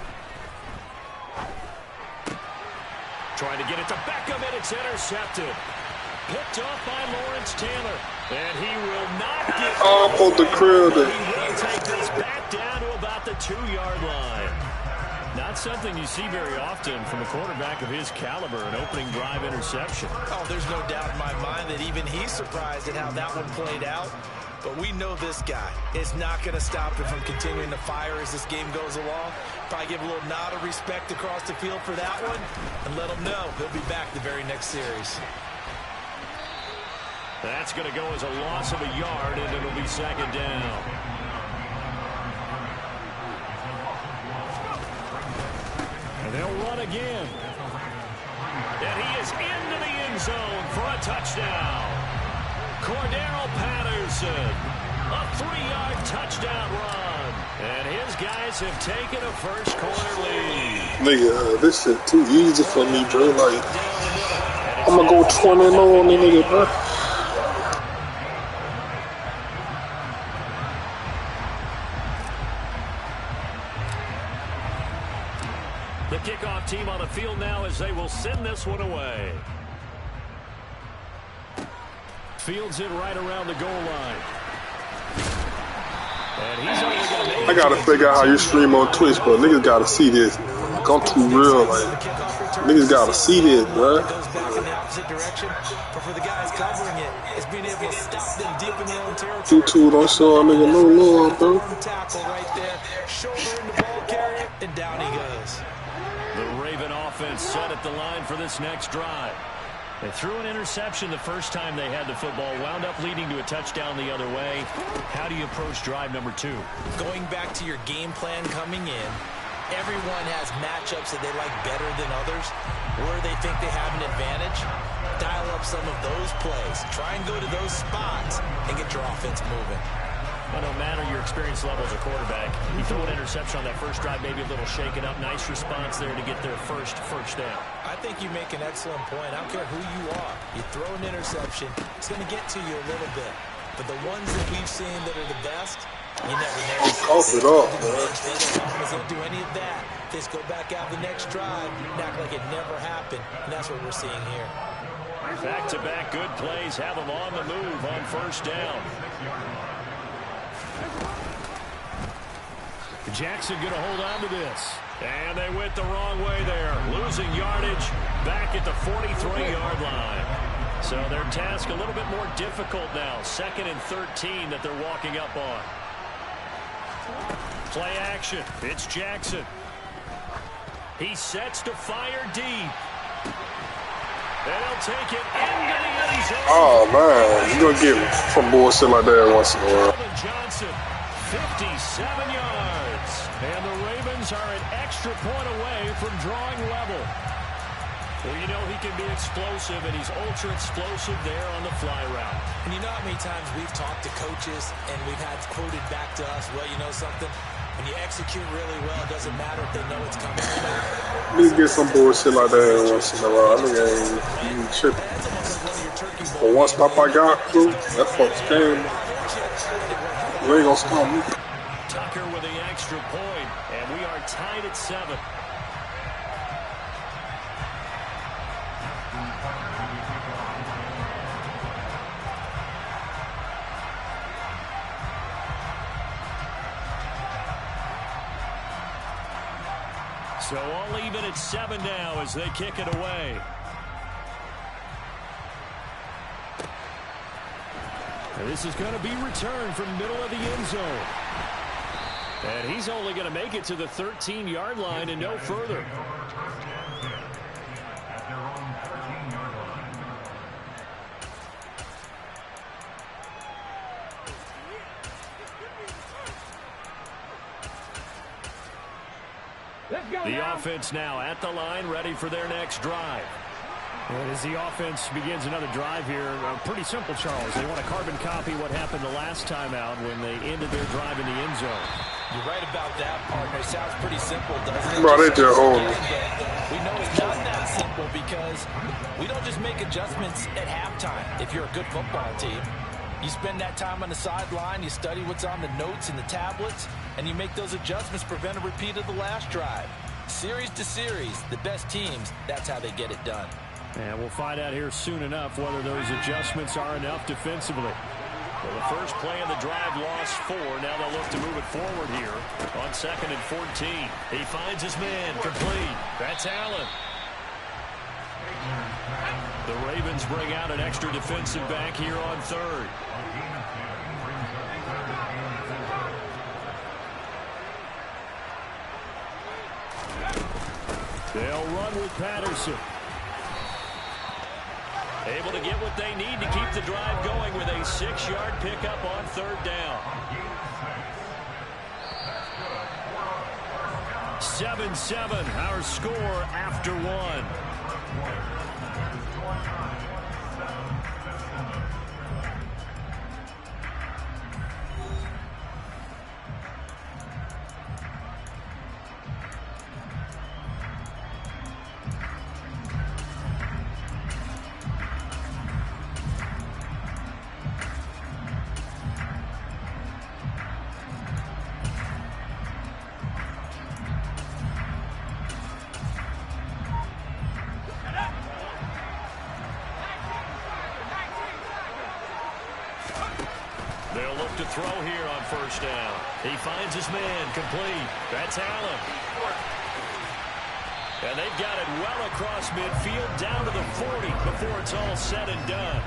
Trying to get it to Beckham, and it's intercepted. Picked off by Lawrence Taylor. And he will not get it. Oh, pulled the crib. He will take this back down to about the 2-yard line. Not something you see very often from a quarterback of his caliber, an opening drive interception. Oh, there's no doubt in my mind that even he's surprised at how that one played out. But we know this guy is not going to stop him from continuing to fire as this game goes along. Probably give a little nod of respect across the field for that one and let him know he'll be back the very next series. That's going to go as a loss of a yard, and it'll be second down. And they'll run again. And he is into the end zone for a touchdown. Cordero Patterson, a 3-yard touchdown run. And his guys have taken a first-quarter lead. Nigga, this shit too easy for me, bro. Like, I'm gonna go 20-0 on the nigga, bro. The kickoff team on the field now as they will send this one away. Fields it right around the goal line. And he's only going to make I gotta figure out how you stream on Twitch, but niggas gotta see this, man. Like, I'm too real, like, niggas gotta see this, bro. It goes back in the opposite direction, but for the guys covering it, it's being able to stop them deep in their own territory. YouTube don't show a nigga no love, bro. Tackle right there, shoulder in the ball carrier, and down he goes. The Raven offense set at the line for this next drive. They threw an interception the first time they had the football, wound up leading to a touchdown the other way. How do you approach drive number 2? Going back to your game plan coming in, everyone has matchups that they like better than others, where they think they have an advantage. Dial up some of those plays. Try and go to those spots and get your offense moving. Well, no matter your experience level as a quarterback, you throw an interception on that first drive, maybe a little shaken up. Nice response there to get their first down. I think you make an excellent point. I don't care who you are. You throw an interception, it's going to get to you a little bit. But the ones that we've seen that are the best, you never know. Cough it off, man. They don't do any of that. They just go back out the next drive and act like it never happened. And that's what we're seeing here. Back-to-back good plays have them on the move on first down. Jackson going to hold on to this. And they went the wrong way there. Losing yardage back at the 43-yard line. So their task a little bit more difficult now. 2nd and 13 that they're walking up on. Play action. It's Jackson. He sets to fire deep. And he'll take it into the end zone. Oh, man. You're going to get some bullshit like that once in a while. Johnson, 57 yards. And Ravens are an extra point away from drawing level. Well, you know he can be explosive, and he's ultra explosive there on the fly route. And you know how many times we've talked to coaches and we've had quoted back to us, well, you know something? When you execute really well, it doesn't matter if they know it's coming or not. Please get some bullshit like that once in a while. I think I ain't tripping. But one stop I got, dude, that fuck's game. You ain't gonna stop me. Tucker with the extra point, and we are tied at 7. So all even at 7 now as they kick it away. And this is going to be returned from middle of the end zone. And he's only going to make it to the 13-yard line and no further. The offense now at the line, ready for their next drive. And as the offense begins another drive here, pretty simple, Charles. They want to carbon copy what happened the last time out when they ended their drive in the end zone. You're right about that, partner. Sounds pretty simple, doesn't it? Bro, they just hold me. We know it's not that simple because we don't just make adjustments at halftime if you're a good football team. You spend that time on the sideline, you study what's on the notes and the tablets, and you make those adjustments to prevent a repeat of the last drive. Series to series, the best teams, that's how they get it done. And we'll find out here soon enough whether those adjustments are enough defensively. Well, the first play of the drive lost 4. Now they'll look to move it forward here on 2nd and 14. He finds his man, complete. That's Allen. The Ravens bring out an extra defensive back here on 3rd. They'll run with Patterson. Able to get what they need to keep the drive going with a 6-yard pickup on 3rd down. 7-7, our score after 1. They'll look to throw here on 1st down. He finds his man, complete. That's Allen. And they've got it well across midfield, down to the 40 before it's all said and done.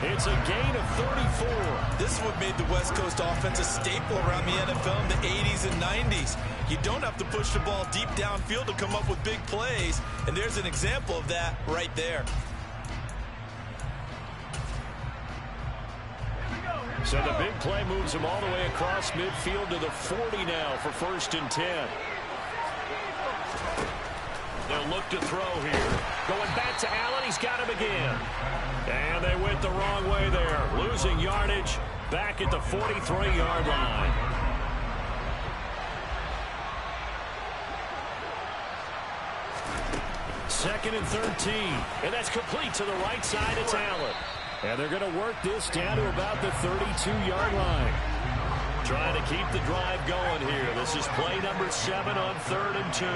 It's a gain of 34. This is what made the West Coast offense a staple around the NFL in the 80s and 90s. You don't have to push the ball deep downfield to come up with big plays, and there's an example of that right there. So the big play moves them all the way across midfield to the 40 now for 1st and 10. They'll look to throw here. Going back to Allen. He's got him again. And they went the wrong way there. Losing yardage back at the 43-yard line. Second and 13. And that's complete to the right side. It's Allen. And they're going to work this down to about the 32-yard line. Trying to keep the drive going here. This is play number 7 on 3rd and 2.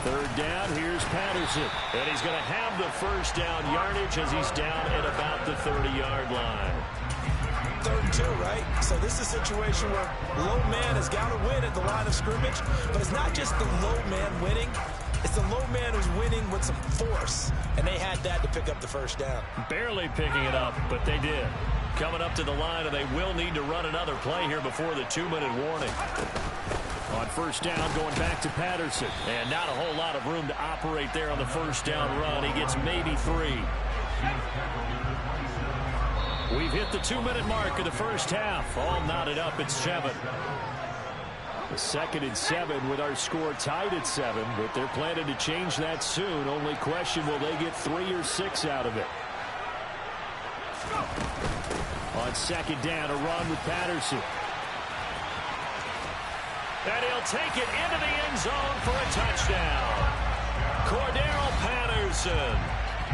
3rd down, here's Patterson. And he's going to have the 1st down yardage as he's down at about the 30-yard line. 3rd and 2, right? So this is a situation where low man has got to win at the line of scrimmage. But it's not just the low man winning. It's the low man who's winning with some force. And they had that to pick up the 1st down. Barely picking it up, but they did. Coming up to the line, and they will need to run another play here before the 2-minute warning. On 1st down, going back to Patterson. And not a whole lot of room to operate there on the 1st down run. He gets maybe 3. We've hit the 2-minute mark of the 1st half. All knotted up at 7. 2nd and 7 with our score tied at 7, but they're planning to change that soon. Only question, will they get 3 or 6 out of it? On 2nd down, a run with Patterson. And he'll take it into the end zone for a touchdown. Cordero Patterson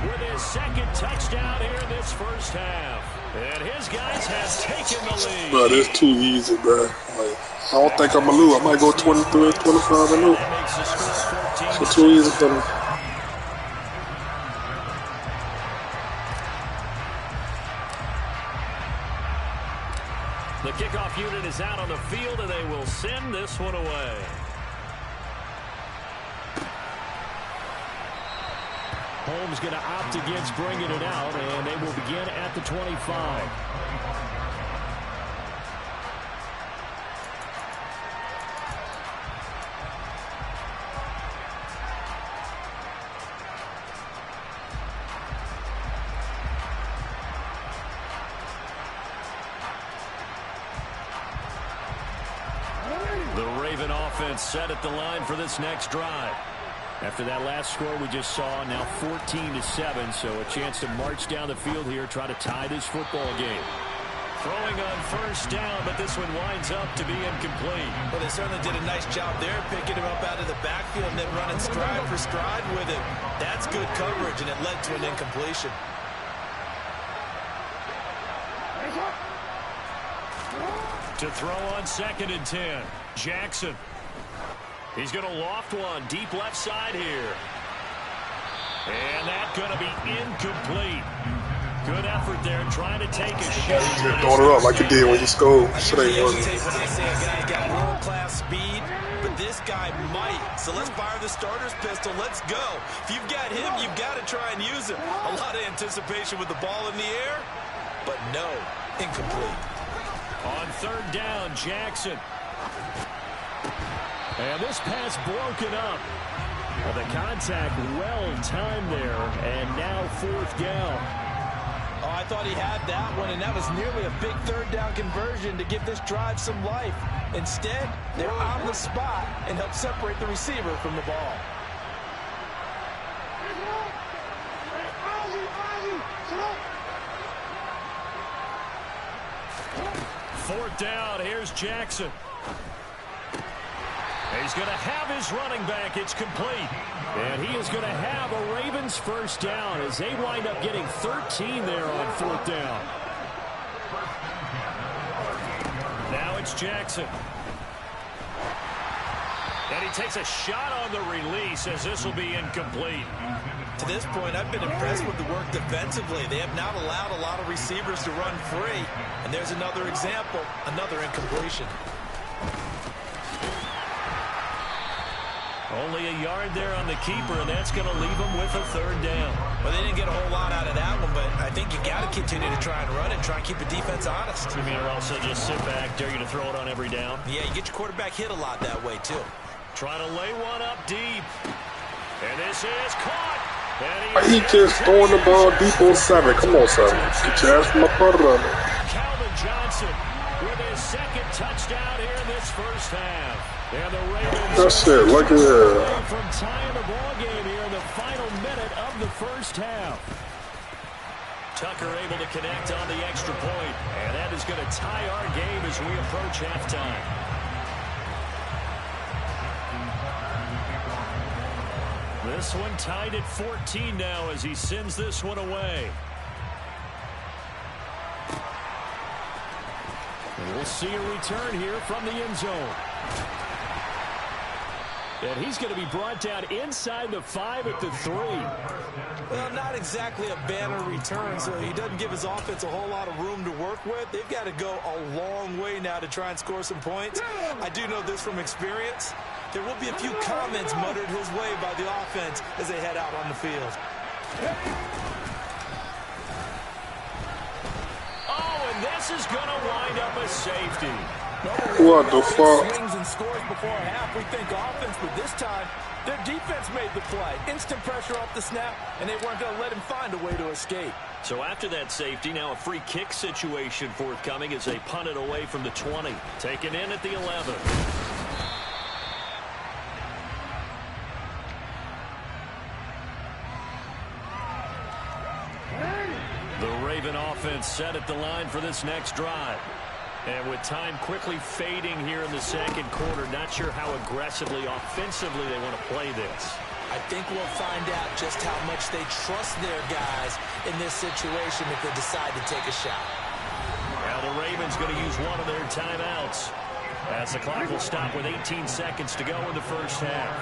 with his 2nd touchdown here in this first half. And his guys have taken the lead. Bro, that's too easy, bro. Like, I don't think I'm going to lose. I might go 23, 25 and lose. It's too easy for me. The kickoff unit is out on the field, and they will send this one away. Holmes going to opt against bringing it out, and they will begin at the 25. The Raven offense set at the line for this next drive. After that last score we just saw, now 14-7, so a chance to march down the field here, try to tie this football game. Throwing on 1st down, but this one winds up to be incomplete. Well, they certainly did a nice job there, picking him up out of the backfield and then running stride for stride with him. That's good coverage, and it led to an incompletion. To throw on 2nd and 10, Jackson. He's going to loft one deep left side here. And that's going to be incomplete. Good effort there trying to take a shot. Just throwing it up like you did when you scored. Shit ain't working. When I say a guy's got world-class speed, but this guy might. So let's fire the starter's pistol. Let's go. If you've got him, you've got to try and use him. A lot of anticipation with the ball in the air, but no, incomplete. On 3rd down, Jackson. And this pass broken up. Well, the contact well timed there, and now 4th down. Oh, I thought he had that one, and that was nearly a big 3rd down conversion to give this drive some life. Instead, they're on the spot and help separate the receiver from the ball. 4th down, here's Jackson. He's going to have his running back. It's complete. And he is going to have a Ravens 1st down as they wind up getting 13 there on 4th down. Now it's Jackson. And he takes a shot on the release as this will be incomplete. To this point, I've been impressed with the work defensively. They have not allowed a lot of receivers to run free. And there's another example, another incompletion. Only a yard there on the keeper, and that's going to leave him with a 3rd down. Well, they didn't get a whole lot out of that one, but I think you got to continue to try and run it, try and keep the defense honest. You mean or also just sit back, dare you to throw it on every down? Yeah, you get your quarterback hit a lot that way, too. Trying to lay one up deep. And this is caught. He just throwing the ball deep on 7. Come on, 7. Get your ass from my brother on it. Calvin Johnson with his 2nd touchdown here in this first half. And the Ravens That's it. Look at that. From tying the ball game here in the final minute of the first half. Tucker able to connect on the extra point. And that is going to tie our game as we approach halftime. This one tied at 14 now as he sends this one away. And we'll see a return here from the end zone. And he's going to be brought down inside the 5 at the 3. Well, not exactly a banner return, so he doesn't give his offense a whole lot of room to work with. They've got to go a long way now to try and score some points. I do know this from experience. There will be a few comments muttered his way by the offense as they head out on the field. Oh, and this is going to wind up a safety. What the fuck? Swings and scores before half. We think offense, but this time their defense made the play. Instant pressure off the snap, and they weren't going to let him find a way to escape. So after that safety, now a free kick situation forthcoming as they punt it away from the 20. Taken in at the 11. Raven offense set at the line for this next drive. And with time quickly fading here in the second quarter, not sure how aggressively, offensively they want to play this. I think we'll find out just how much they trust their guys in this situation if they decide to take a shot. Now the Ravens going to use one of their timeouts as the clock will stop with 18 seconds to go in the first half.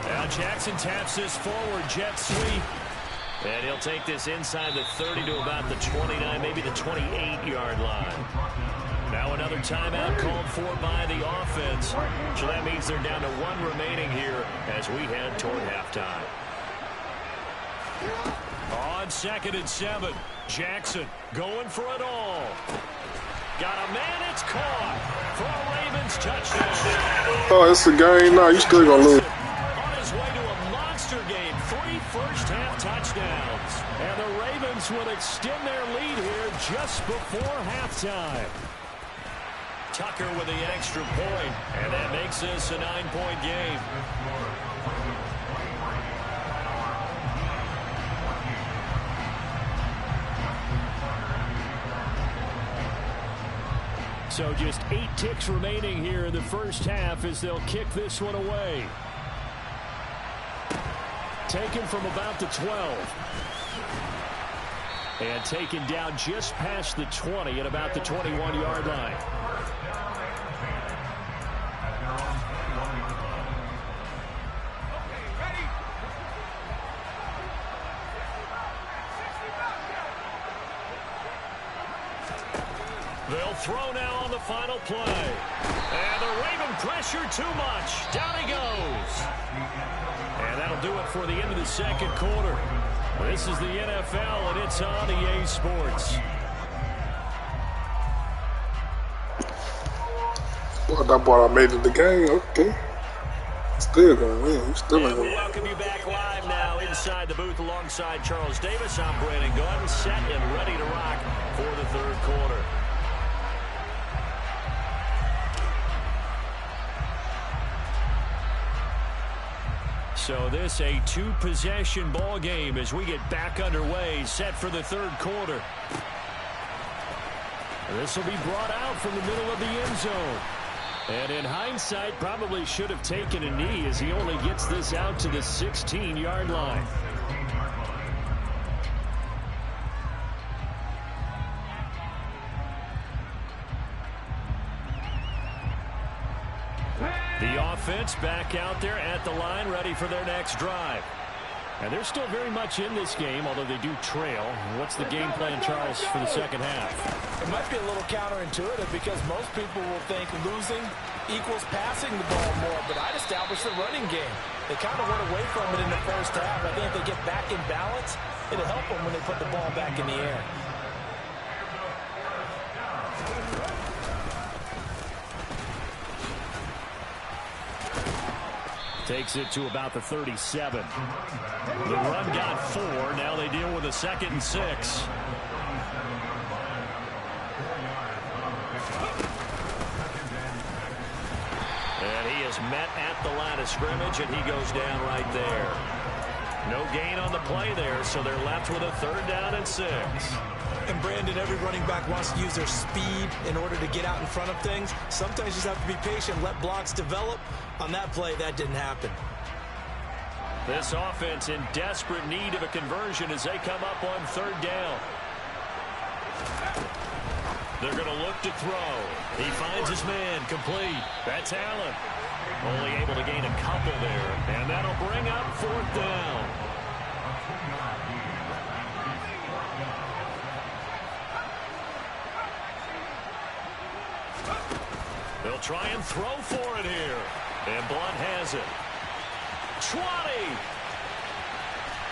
Now Jackson taps this forward, jet sweep. And he'll take this inside the 30 to about the 29, maybe the 28-yard line. Now another timeout called for by the offense. So that means they're down to one remaining here as we head toward halftime. On 2nd and 7, Jackson going for it all. Got a man, it's caught for a Ravens touchdown. Oh, it's a game now. You still gonna lose. On his way to a monster game, 3 first-half touchdowns. And the Ravens will extend their lead here just before halftime. Tucker with the extra point, and that makes this a 9-point game. So just 8 ticks remaining here in the first half as they'll kick this one away. Taken from about the 12. And taken down just past the 20 at about the 21-yard line. They'll throw now on the final play. And the Raven pressure too much. Down he goes. And that'll do it for the end of the second quarter. This is the NFL, and it's on EA Sports. Well, that boy I made it the game. Okay. Still gonna win. Still ain't gonna win. Welcome you back live now inside the booth alongside Charles Davis. I'm Brandon Gordon, set and ready to rock for the third quarter. So this a 2-possession ball game as we get back underway, set for the third quarter. This will be brought out from the middle of the end zone. And in hindsight, probably should have taken a knee as he only gets this out to the 16-yard line. The offense back out there at the line, ready for their next drive. And they're still very much in this game, although they do trail. What's the game plan, Charles, for the second half? It might be a little counterintuitive because most people will think losing equals passing the ball more, but I'd establish the running game. They kind of went away from it in the first half. I think if they get back in balance, it'll help them when they put the ball back in the air. Takes it to about the 37. The run got 4. Now they deal with a 2nd and 6. And he is met at the line of scrimmage, and he goes down right there. No gain on the play there, so they're left with a 3rd down and 6. And Brandon, every running back wants to use their speed in order to get out in front of things. Sometimes you just have to be patient, let blocks develop. On that play, that didn't happen. This offense in desperate need of a conversion as they come up on 3rd down. They're going to look to throw. He finds his man, complete. That's Allen. Only able to gain a couple there, and that'll bring up 4th down. They'll try and throw for it here. And Blunt has it. 20.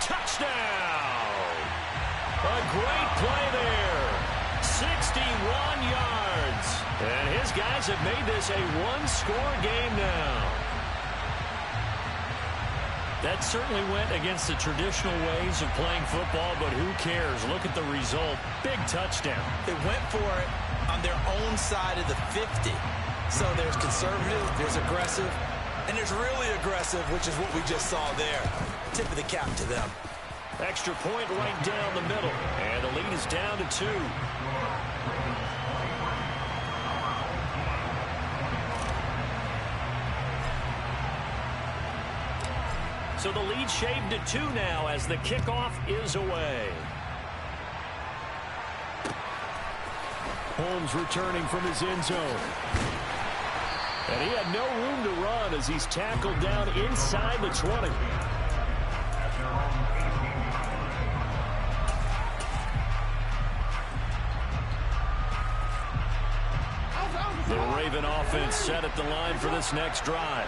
Touchdown. A great play there. 61 yards. And his guys have made this a 1-score game now. That certainly went against the traditional ways of playing football, but who cares? Look at the result. Big touchdown. They went for it on their own side of the 50. So there's conservative, there's aggressive, and there's really aggressive, which is what we just saw there. tip of the cap to them. Extra point right down the middle. And the lead is down to 2. So the lead shaved to 2 now as the kickoff is away. Holmes returning from his end zone. And he had no room to run as he's tackled down inside the 20. The Raven offense set at the line for this next drive.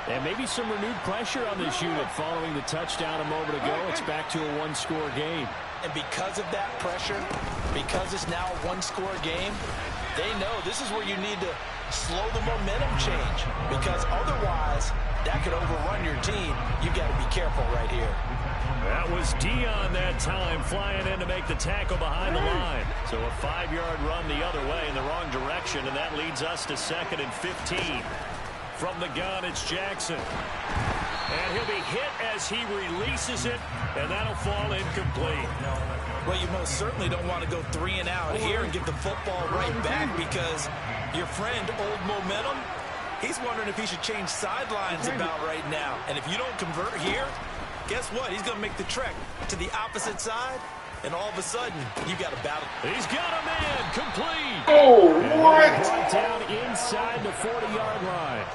And maybe some renewed pressure on this unit following the touchdown a moment ago. It's back to a one-score game. And because of that pressure, because it's now a one-score game, they know this is where you need to slow the momentum change. Because otherwise, that could overrun your team. You got to be careful right here. That was Dion that time flying in to make the tackle behind the line. So a 5-yard run the other way in the wrong direction, and that leads us to 2nd and 15. From the gun, it's Jackson. And he'll be hit as he releases it, and that'll fall incomplete. Well, you most certainly don't want to go 3 and out here and get the football right back because your friend, Old Momentum, he's wondering if he should change sidelines about right now. And if you don't convert here, guess what? He's going to make the trek to the opposite side, and all of a sudden, you got a battle. He's got a man complete. Oh, what? Brought down inside the 40-yard line.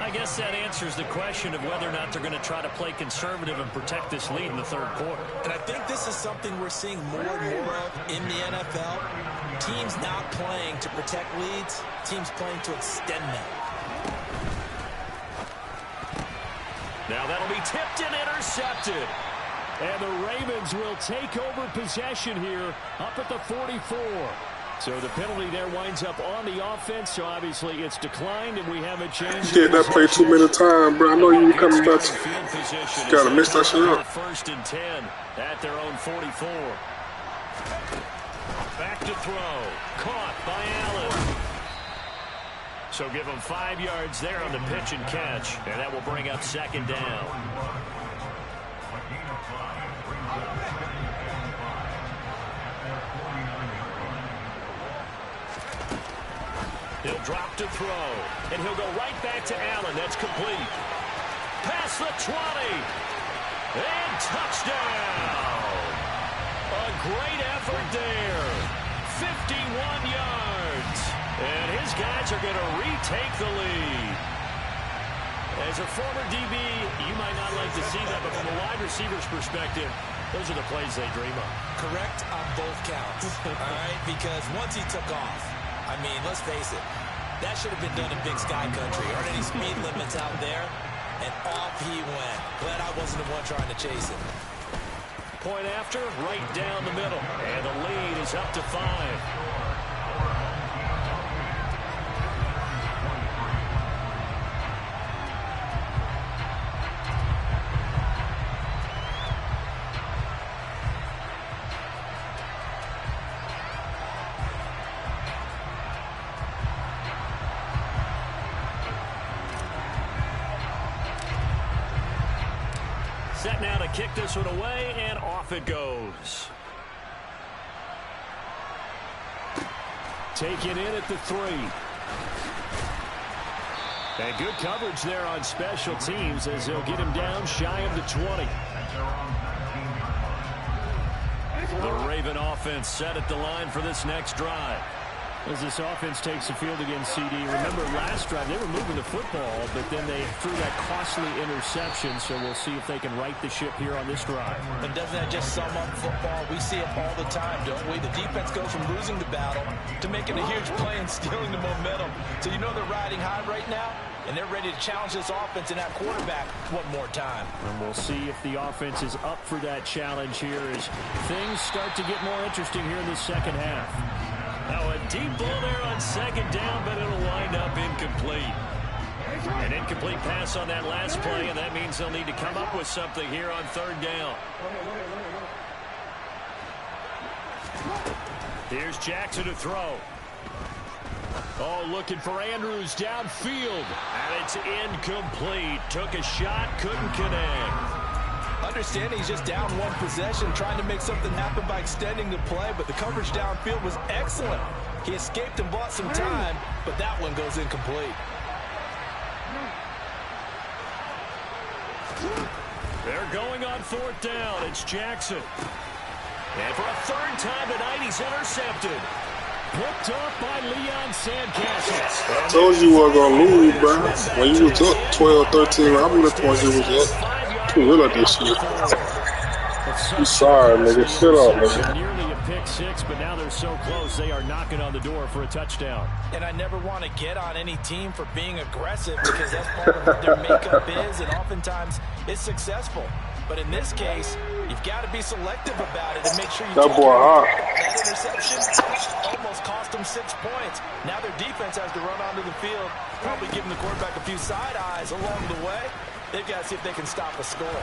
I guess that answers the question of whether or not they're going to try to play conservative and protect this lead in the 3rd quarter. And I think this is something we're seeing more and more of in the NFL. Teams not playing to protect leads, teams playing to extend them. Now that'll be tipped and intercepted. And the Ravens will take over possession here up at the 44. So the penalty there winds up on the offense. So obviously it's declined, and we have a change. Get that play too many times, bro. I know you were coming back. Gotta miss that shit up. 1st and 10 at their own 44. Back to throw. Caught by Allen. So give them 5 yards there on the pitch and catch, and that will bring up 2nd down. He'll drop to throw, and he'll go right back to Allen. That's complete. Past the 20, and touchdown. A great effort there. 51 yards, and his guys are going to retake the lead. As a former DB, you might not like to see that, but from a wide receiver's perspective, those are the plays they dream of. Correct on both counts, all right? Because once he took off, I mean, let's face it, that should have been done in Big Sky Country. Aren't any speed limits out there? And off he went. Glad I wasn't the one trying to chase him. Point after, right down the middle. And the lead is up to 5. Set now to kick this one away, and off it goes. Taken in at the 3. And good coverage there on special teams as they'll get him down shy of the 20. The Raven offense set at the line for this next drive. As this offense takes the field against CD, remember last drive they were moving the football, but then they threw that costly interception, so we'll see if they can right the ship here on this drive. But doesn't that just sum up football? We see it all the time, don't we? The defense goes from losing the battle to making a huge play and stealing the momentum. So you know they're riding high right now, and they're ready to challenge this offense and that quarterback one more time. And we'll see if the offense is up for that challenge here as things start to get more interesting here in the second half. Now a deep ball there on 2nd down, but it'll wind up incomplete. An incomplete pass on that last play, and that means they'll need to come up with something here on 3rd down. Here's Jackson to throw. Oh, looking for Andrews downfield. And it's incomplete. Took a shot, couldn't connect. understand he's just down one possession, trying to make something happen by extending the play, but the coverage downfield was excellent. He escaped and bought some time, but that one goes incomplete. They're going on 4th down. It's Jackson. And for a 3rd time tonight, he's intercepted. Picked off by Leon Sandcastle. I told you we're going to lose, bro. When you was up 12, 13, how many points you was up? You real at this shit. I'm sorry, nigga. Shut up, nigga. Nearly a pick 6, but now they're so close, they are knocking on the door for a touchdown. And I never want to get on any team for being aggressive because that's part of what their makeup is, and oftentimes it's successful. But in this case, you've got to be selective about it and make sure you that boy hot. That interception almost cost them 6 points. Now their defense has to run onto the field, probably giving the quarterback a few side eyes along the way. They've got to see if they can stop a score.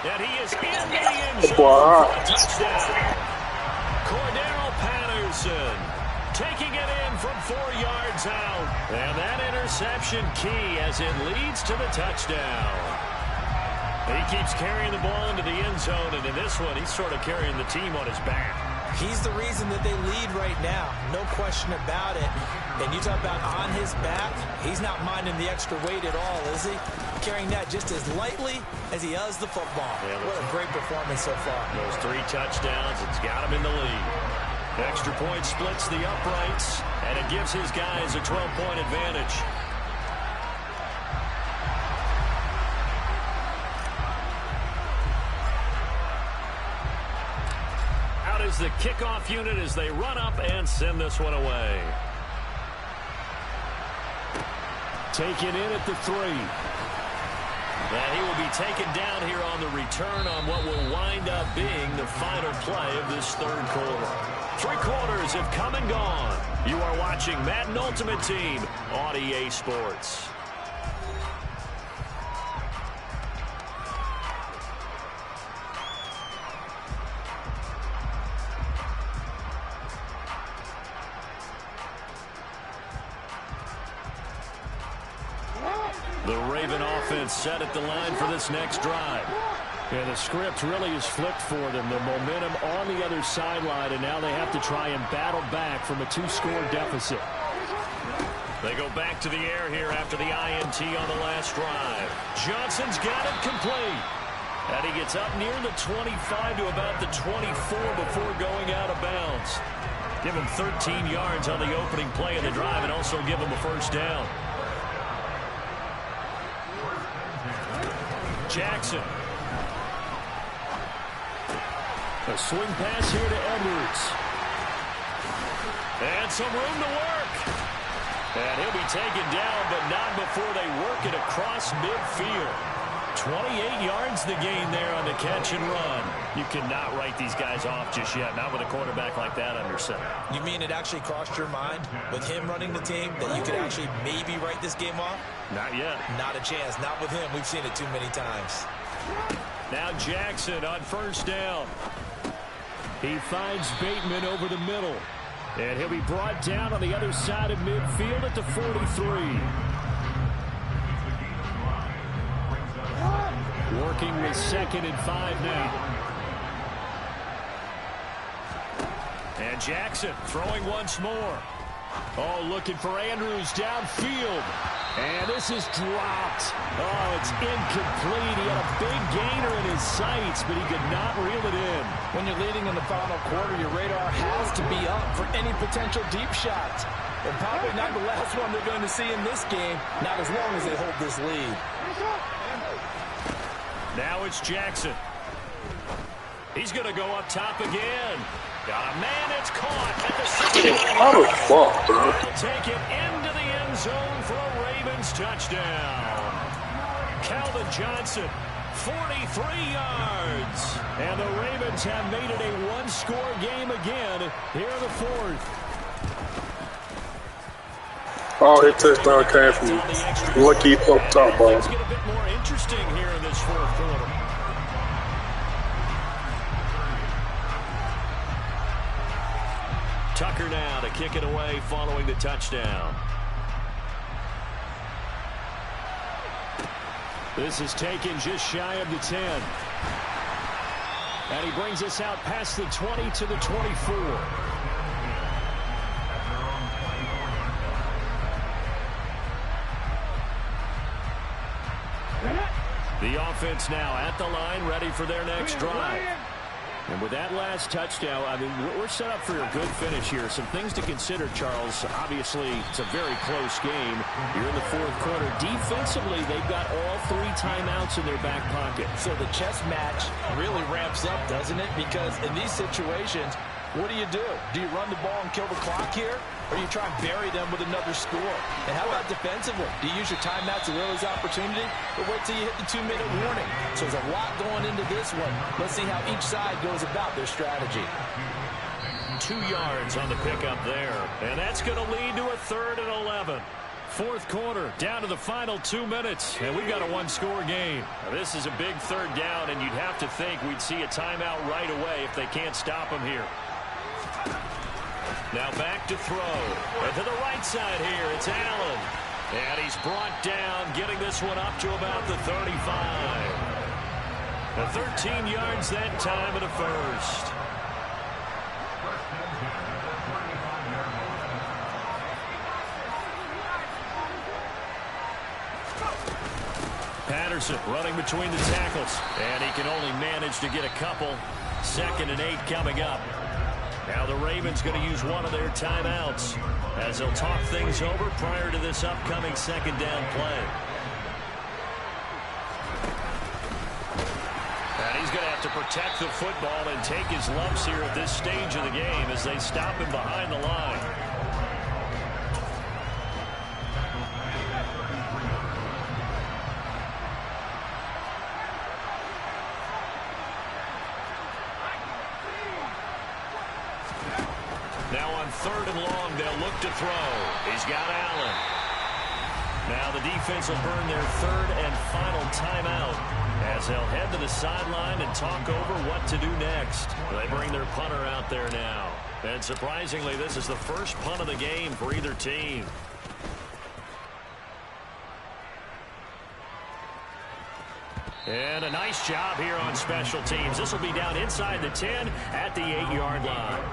And he is in the end zone for a touchdown. Cordero Patterson taking it in from 4 yards out. And that interception key as it leads to the touchdown. He keeps carrying the ball into the end zone, and in this one, he's sort of carrying the team on his back. He's the reason that they lead right now. No question about it. And you talk about on his back, he's not minding the extra weight at all, is he? Carrying that just as lightly as he does the football. Yeah, what a great performance so far. Those 3 touchdowns, it's got him in the lead. Extra point splits the uprights, and it gives his guys a 12-point advantage. Is the kickoff unit as they run up and send this one away. Taken in at the 3. And he will be taken down here on the return on what will wind up being the final play of this 3rd quarter. 3 quarters have come and gone. You are watching Madden Ultimate Team on EA Sports. The Raven offense set at the line for this next drive. And the script really is flipped for them. The momentum on the other sideline, and now they have to try and battle back from a 2-score deficit. They go back to the air here after the INT on the last drive. Johnson's got it complete. And he gets up near the 25 to about the 24 before going out of bounds. Give him 13 yards on the opening play of the drive and also give him a 1st down. Jackson. A swing pass here to Edwards. And some room to work. And he'll be taken down, but not before they work it across midfield. 28 yards the gain there on the catch and run. You cannot write these guys off just yet, not with a quarterback like that under center. You mean it actually crossed your mind with him running the team that you could actually maybe write this game off? Not yet. Not a chance. Not with him. We've seen it too many times. Now Jackson on 1st down. He finds Bateman over the middle. And he'll be brought down on the other side of midfield at the 43. Working with 2nd and 5 now. And Jackson throwing once more. Oh, looking for Andrews downfield. And this is dropped. Oh, it's incomplete. He had a big gainer in his sights, but he could not reel it in. When you're leading in the final quarter, your radar has to be up for any potential deep shots. And probably not the last one they're going to see in this game, not as long as they hold this lead. Now it's Jackson. He's going to go up top again. Got a man that's caught at the 60. How the fuck, bro? He'll take it into the end zone for a Ravens touchdown. Calvin Johnson, 43 yards. And the Ravens have made it a 1-score game again here in the 4th. Oh, his touchdown came from lucky up top ball. Things get a bit more interesting here in this 4th quarter. Tucker now to kick it away following the touchdown. This is taken just shy of the 10. And he brings us out past the 20 to the 24. The offense now at the line, ready for their next drive. And with that last touchdown, I mean, we're set up for a good finish here. Some things to consider, Charles. Obviously, it's a very close game. You're in the fourth quarter. Defensively, they've got all 3 timeouts in their back pocket. So the chess match really ramps up, doesn't it? Because in these situations, what do? Do you run the ball and kill the clock here? Or you try and bury them with another score? And how about defensively? Do you use your timeouts to realize opportunity? Or wait till you hit the 2-minute warning? So there's a lot going into this one. Let's see how each side goes about their strategy. 2 yards on the pickup there. And that's going to lead to a 3rd and 11. Fourth quarter, down to the final 2 minutes. And we've got a 1-score game. Now, this is a big 3rd down, and you'd have to think we'd see a timeout right away if they can't stop them here. Now back to throw. And to the right side here, it's Allen. And he's brought down, getting this one up to about the 35. The 13 yards that time and a first. Patterson running between the tackles. And he can only manage to get a couple. 2nd and 8 coming up. Now the Ravens going to use one of their timeouts as they'll talk things over prior to this upcoming 2nd down play. And he's going to have to protect the football and take his lumps here at this stage of the game as they stop him behind the line. Now on 3rd and long, they'll look to throw. He's got Allen. Now the defense will burn their 3rd and final timeout as they'll head to the sideline and talk over what to do next. They bring their punter out there now. And surprisingly, this is the first punt of the game for either team. And a nice job here on special teams. This will be down inside the 10 at the 8-yard line.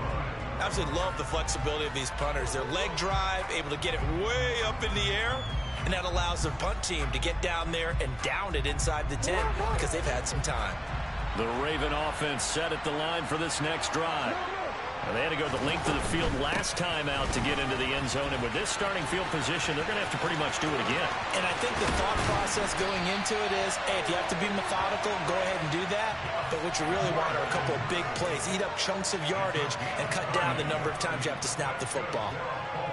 I absolutely love the flexibility of these punters. Their leg drive, able to get it way up in the air, and that allows their punt team to get down there and down it inside the 10 because they've had some time. The Raven offense set at the line for this next drive. And they had to go the length of the field last time out to get into the end zone. And with this starting field position, they're going to have to pretty much do it again. And I think the thought process going into it is, hey, if you have to be methodical, go ahead and do that. But what you really want are a couple of big plays. Eat up chunks of yardage and cut down the number of times you have to snap the football.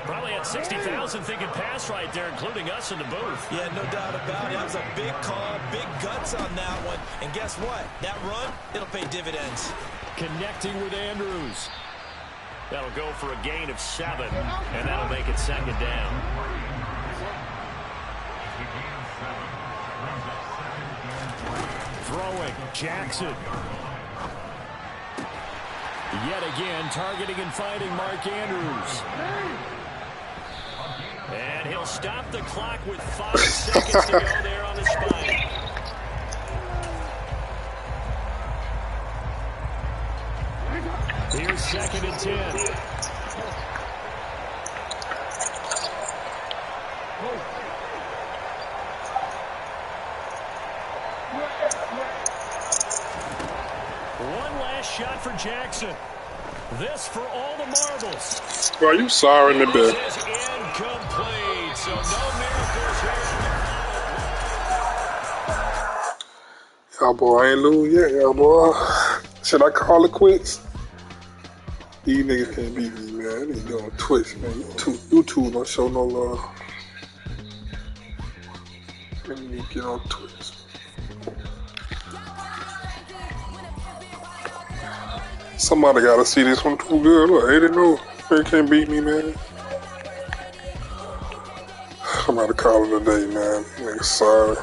Probably had 60,000 thinking pass right there, including us in the booth. Yeah, no doubt about it. That was a big call, big guts on that one. And guess what? That run, it'll pay dividends. Connecting with Andrews. That'll go for a gain of 7, and that'll make it 2nd down. Throwing, Jackson. Yet again, targeting and finding Mark Andrews. And he'll stop the clock with 5 seconds to go there on the spike. Here's 2nd and 10. One last shot for Jackson. This for all the marbles. Are you sorry in the bed? This is incomplete, so no miracles here. Y'all boy, I ain't lose yet, y'all boy. Should I call it quits? These niggas can't beat me, man. They doing Twitch, man. YouTube don't show no love. Let me get on Twitch. Somebody gotta see this one too good. Look, 80-0. They can't beat me, man. I'm about to call it a day, man. Nigga, sorry.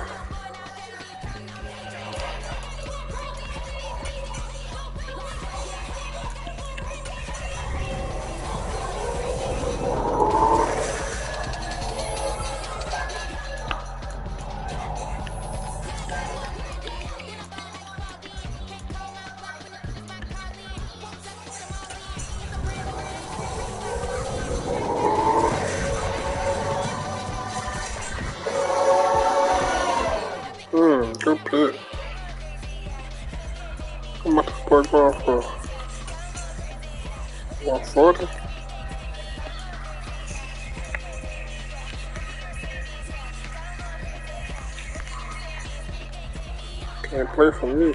How much is boy going for? 140? Can't play for me.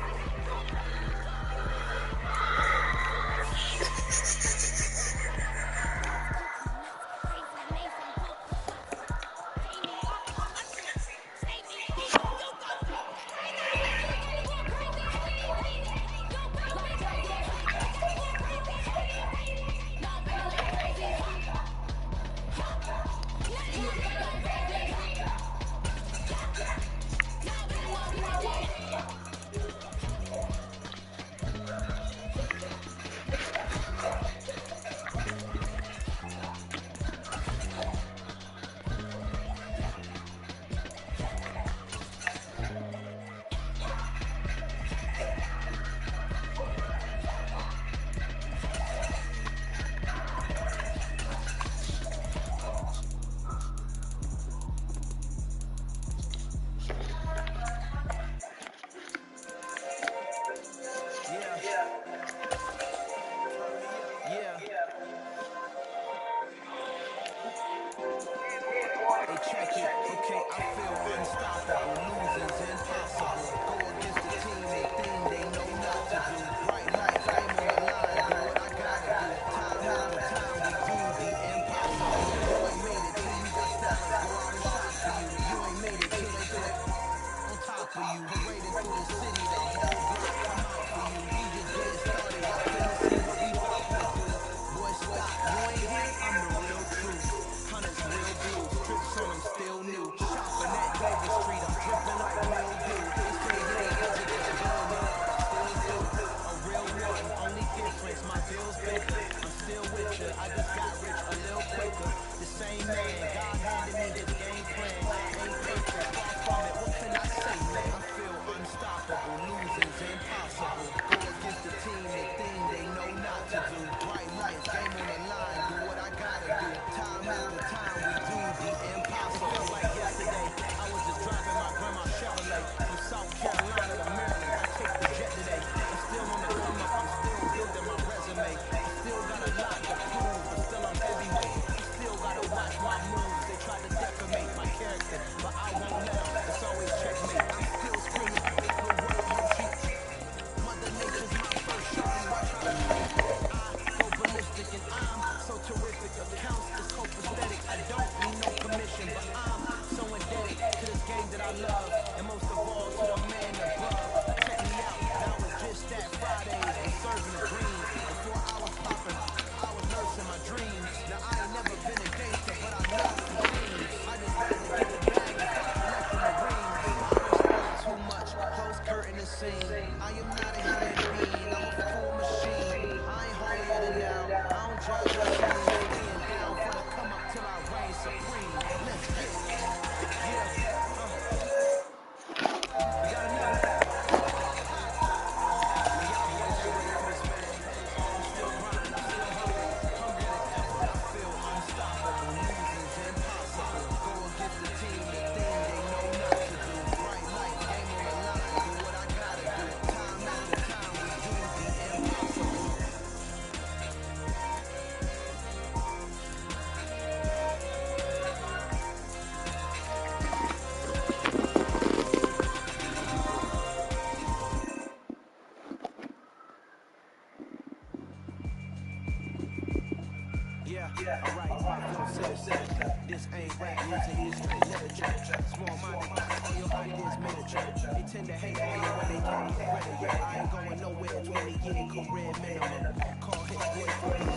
This ain't rap music, it's straight literature. Small-minded thoughts, all your ideas miniature. They tend to hate on you when they can't get rid of you. I ain't going nowhere, 20-year career minimum. Call hit boy for me.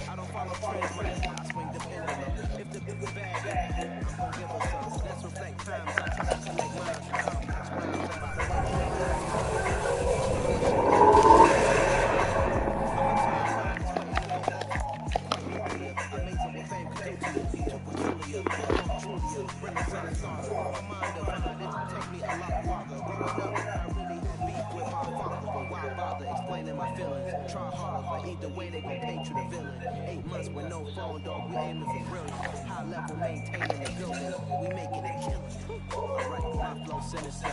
I don't follow trends, but I swing the pendulum. If the beat is bad, I'm gonna give her some. Let's reflect times, I try to collect lines from complex rhymes about the try harder, but either way they gon' paint you the villain. 8 months with no phone, dog, we aiming for brilliant. High level maintaining the building, we making it killing. Alright, my flow sinister.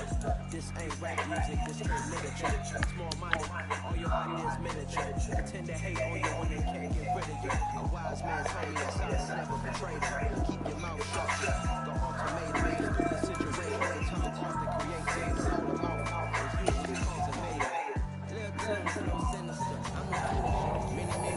This ain't rap music, this straight literature. Small minded, all your ideas miniature. Pretend to hate on you when they can't get rid of you. A wise man told me that silence never betrayed him. Keep your mouth shut. The ultimatum, stupid situation, the tongue often creates it. Slow the mouth out is usually consummated. Little Tim, flow sinister, I'm the finisher. Many,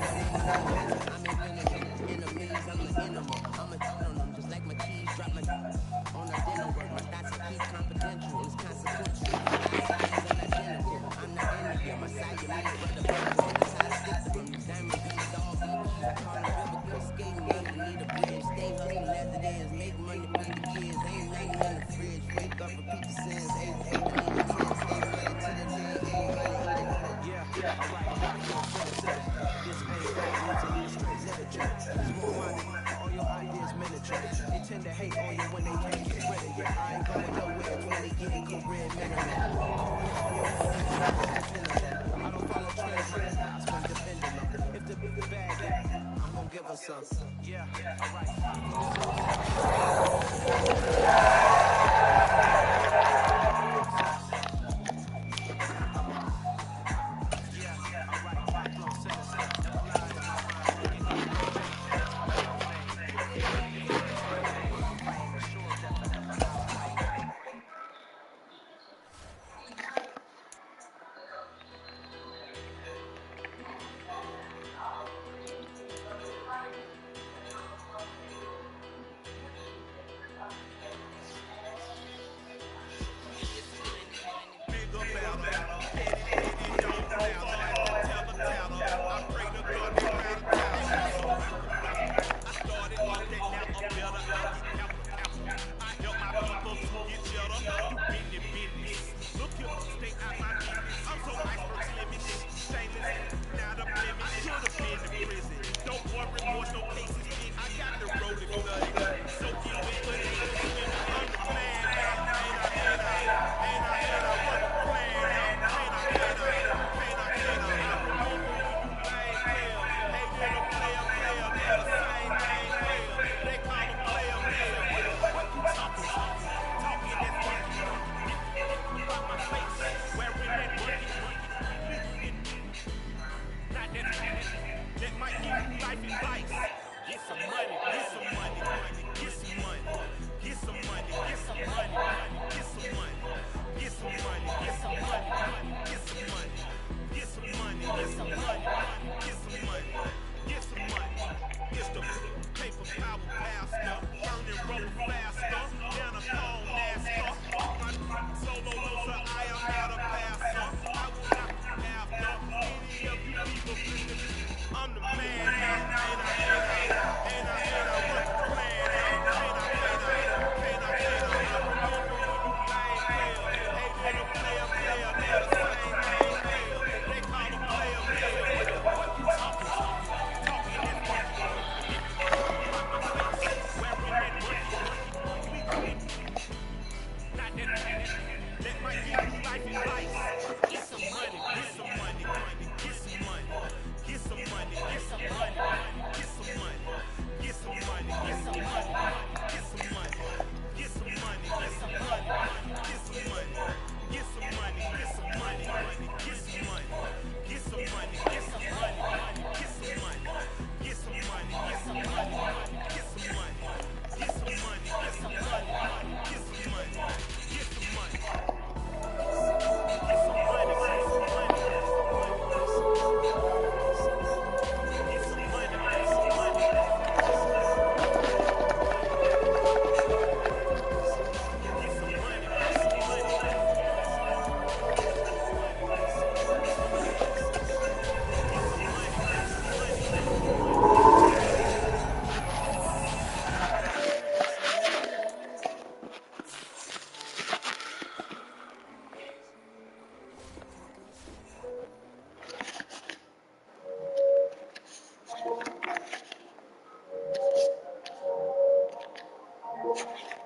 I'm a vinegar. Enemies, I'm the enema. I'm a on them, just like my keys, drop my on the dinner work. My thoughts I keep confidential, it's consequential. My style is unidentical, I'm not into you. My Siamese brother biblical, that's how I stick to them. These diamond bees, all BBs, I call them biblical. Skating lanes, need a bridge. Stay hustling as it is, make money, feed the kids. Ain't nothing in the fridge, wake up, repeat the sins. 8 to 10, stay running to the lid, ain't running, eat it. Yeah, alright, my flow sinister. This ain't rap music, this straight literature. Small minded, all your ideas miniature. They tend to hate on you when they can't get rid of you. I ain't going nowhere, 20 getting career minimum. Calling all your homies, defending them. I don't follow trends like the cops when defending them. If the bag it, I'm gonna give her some. Yeah, alright, my flow Thank you.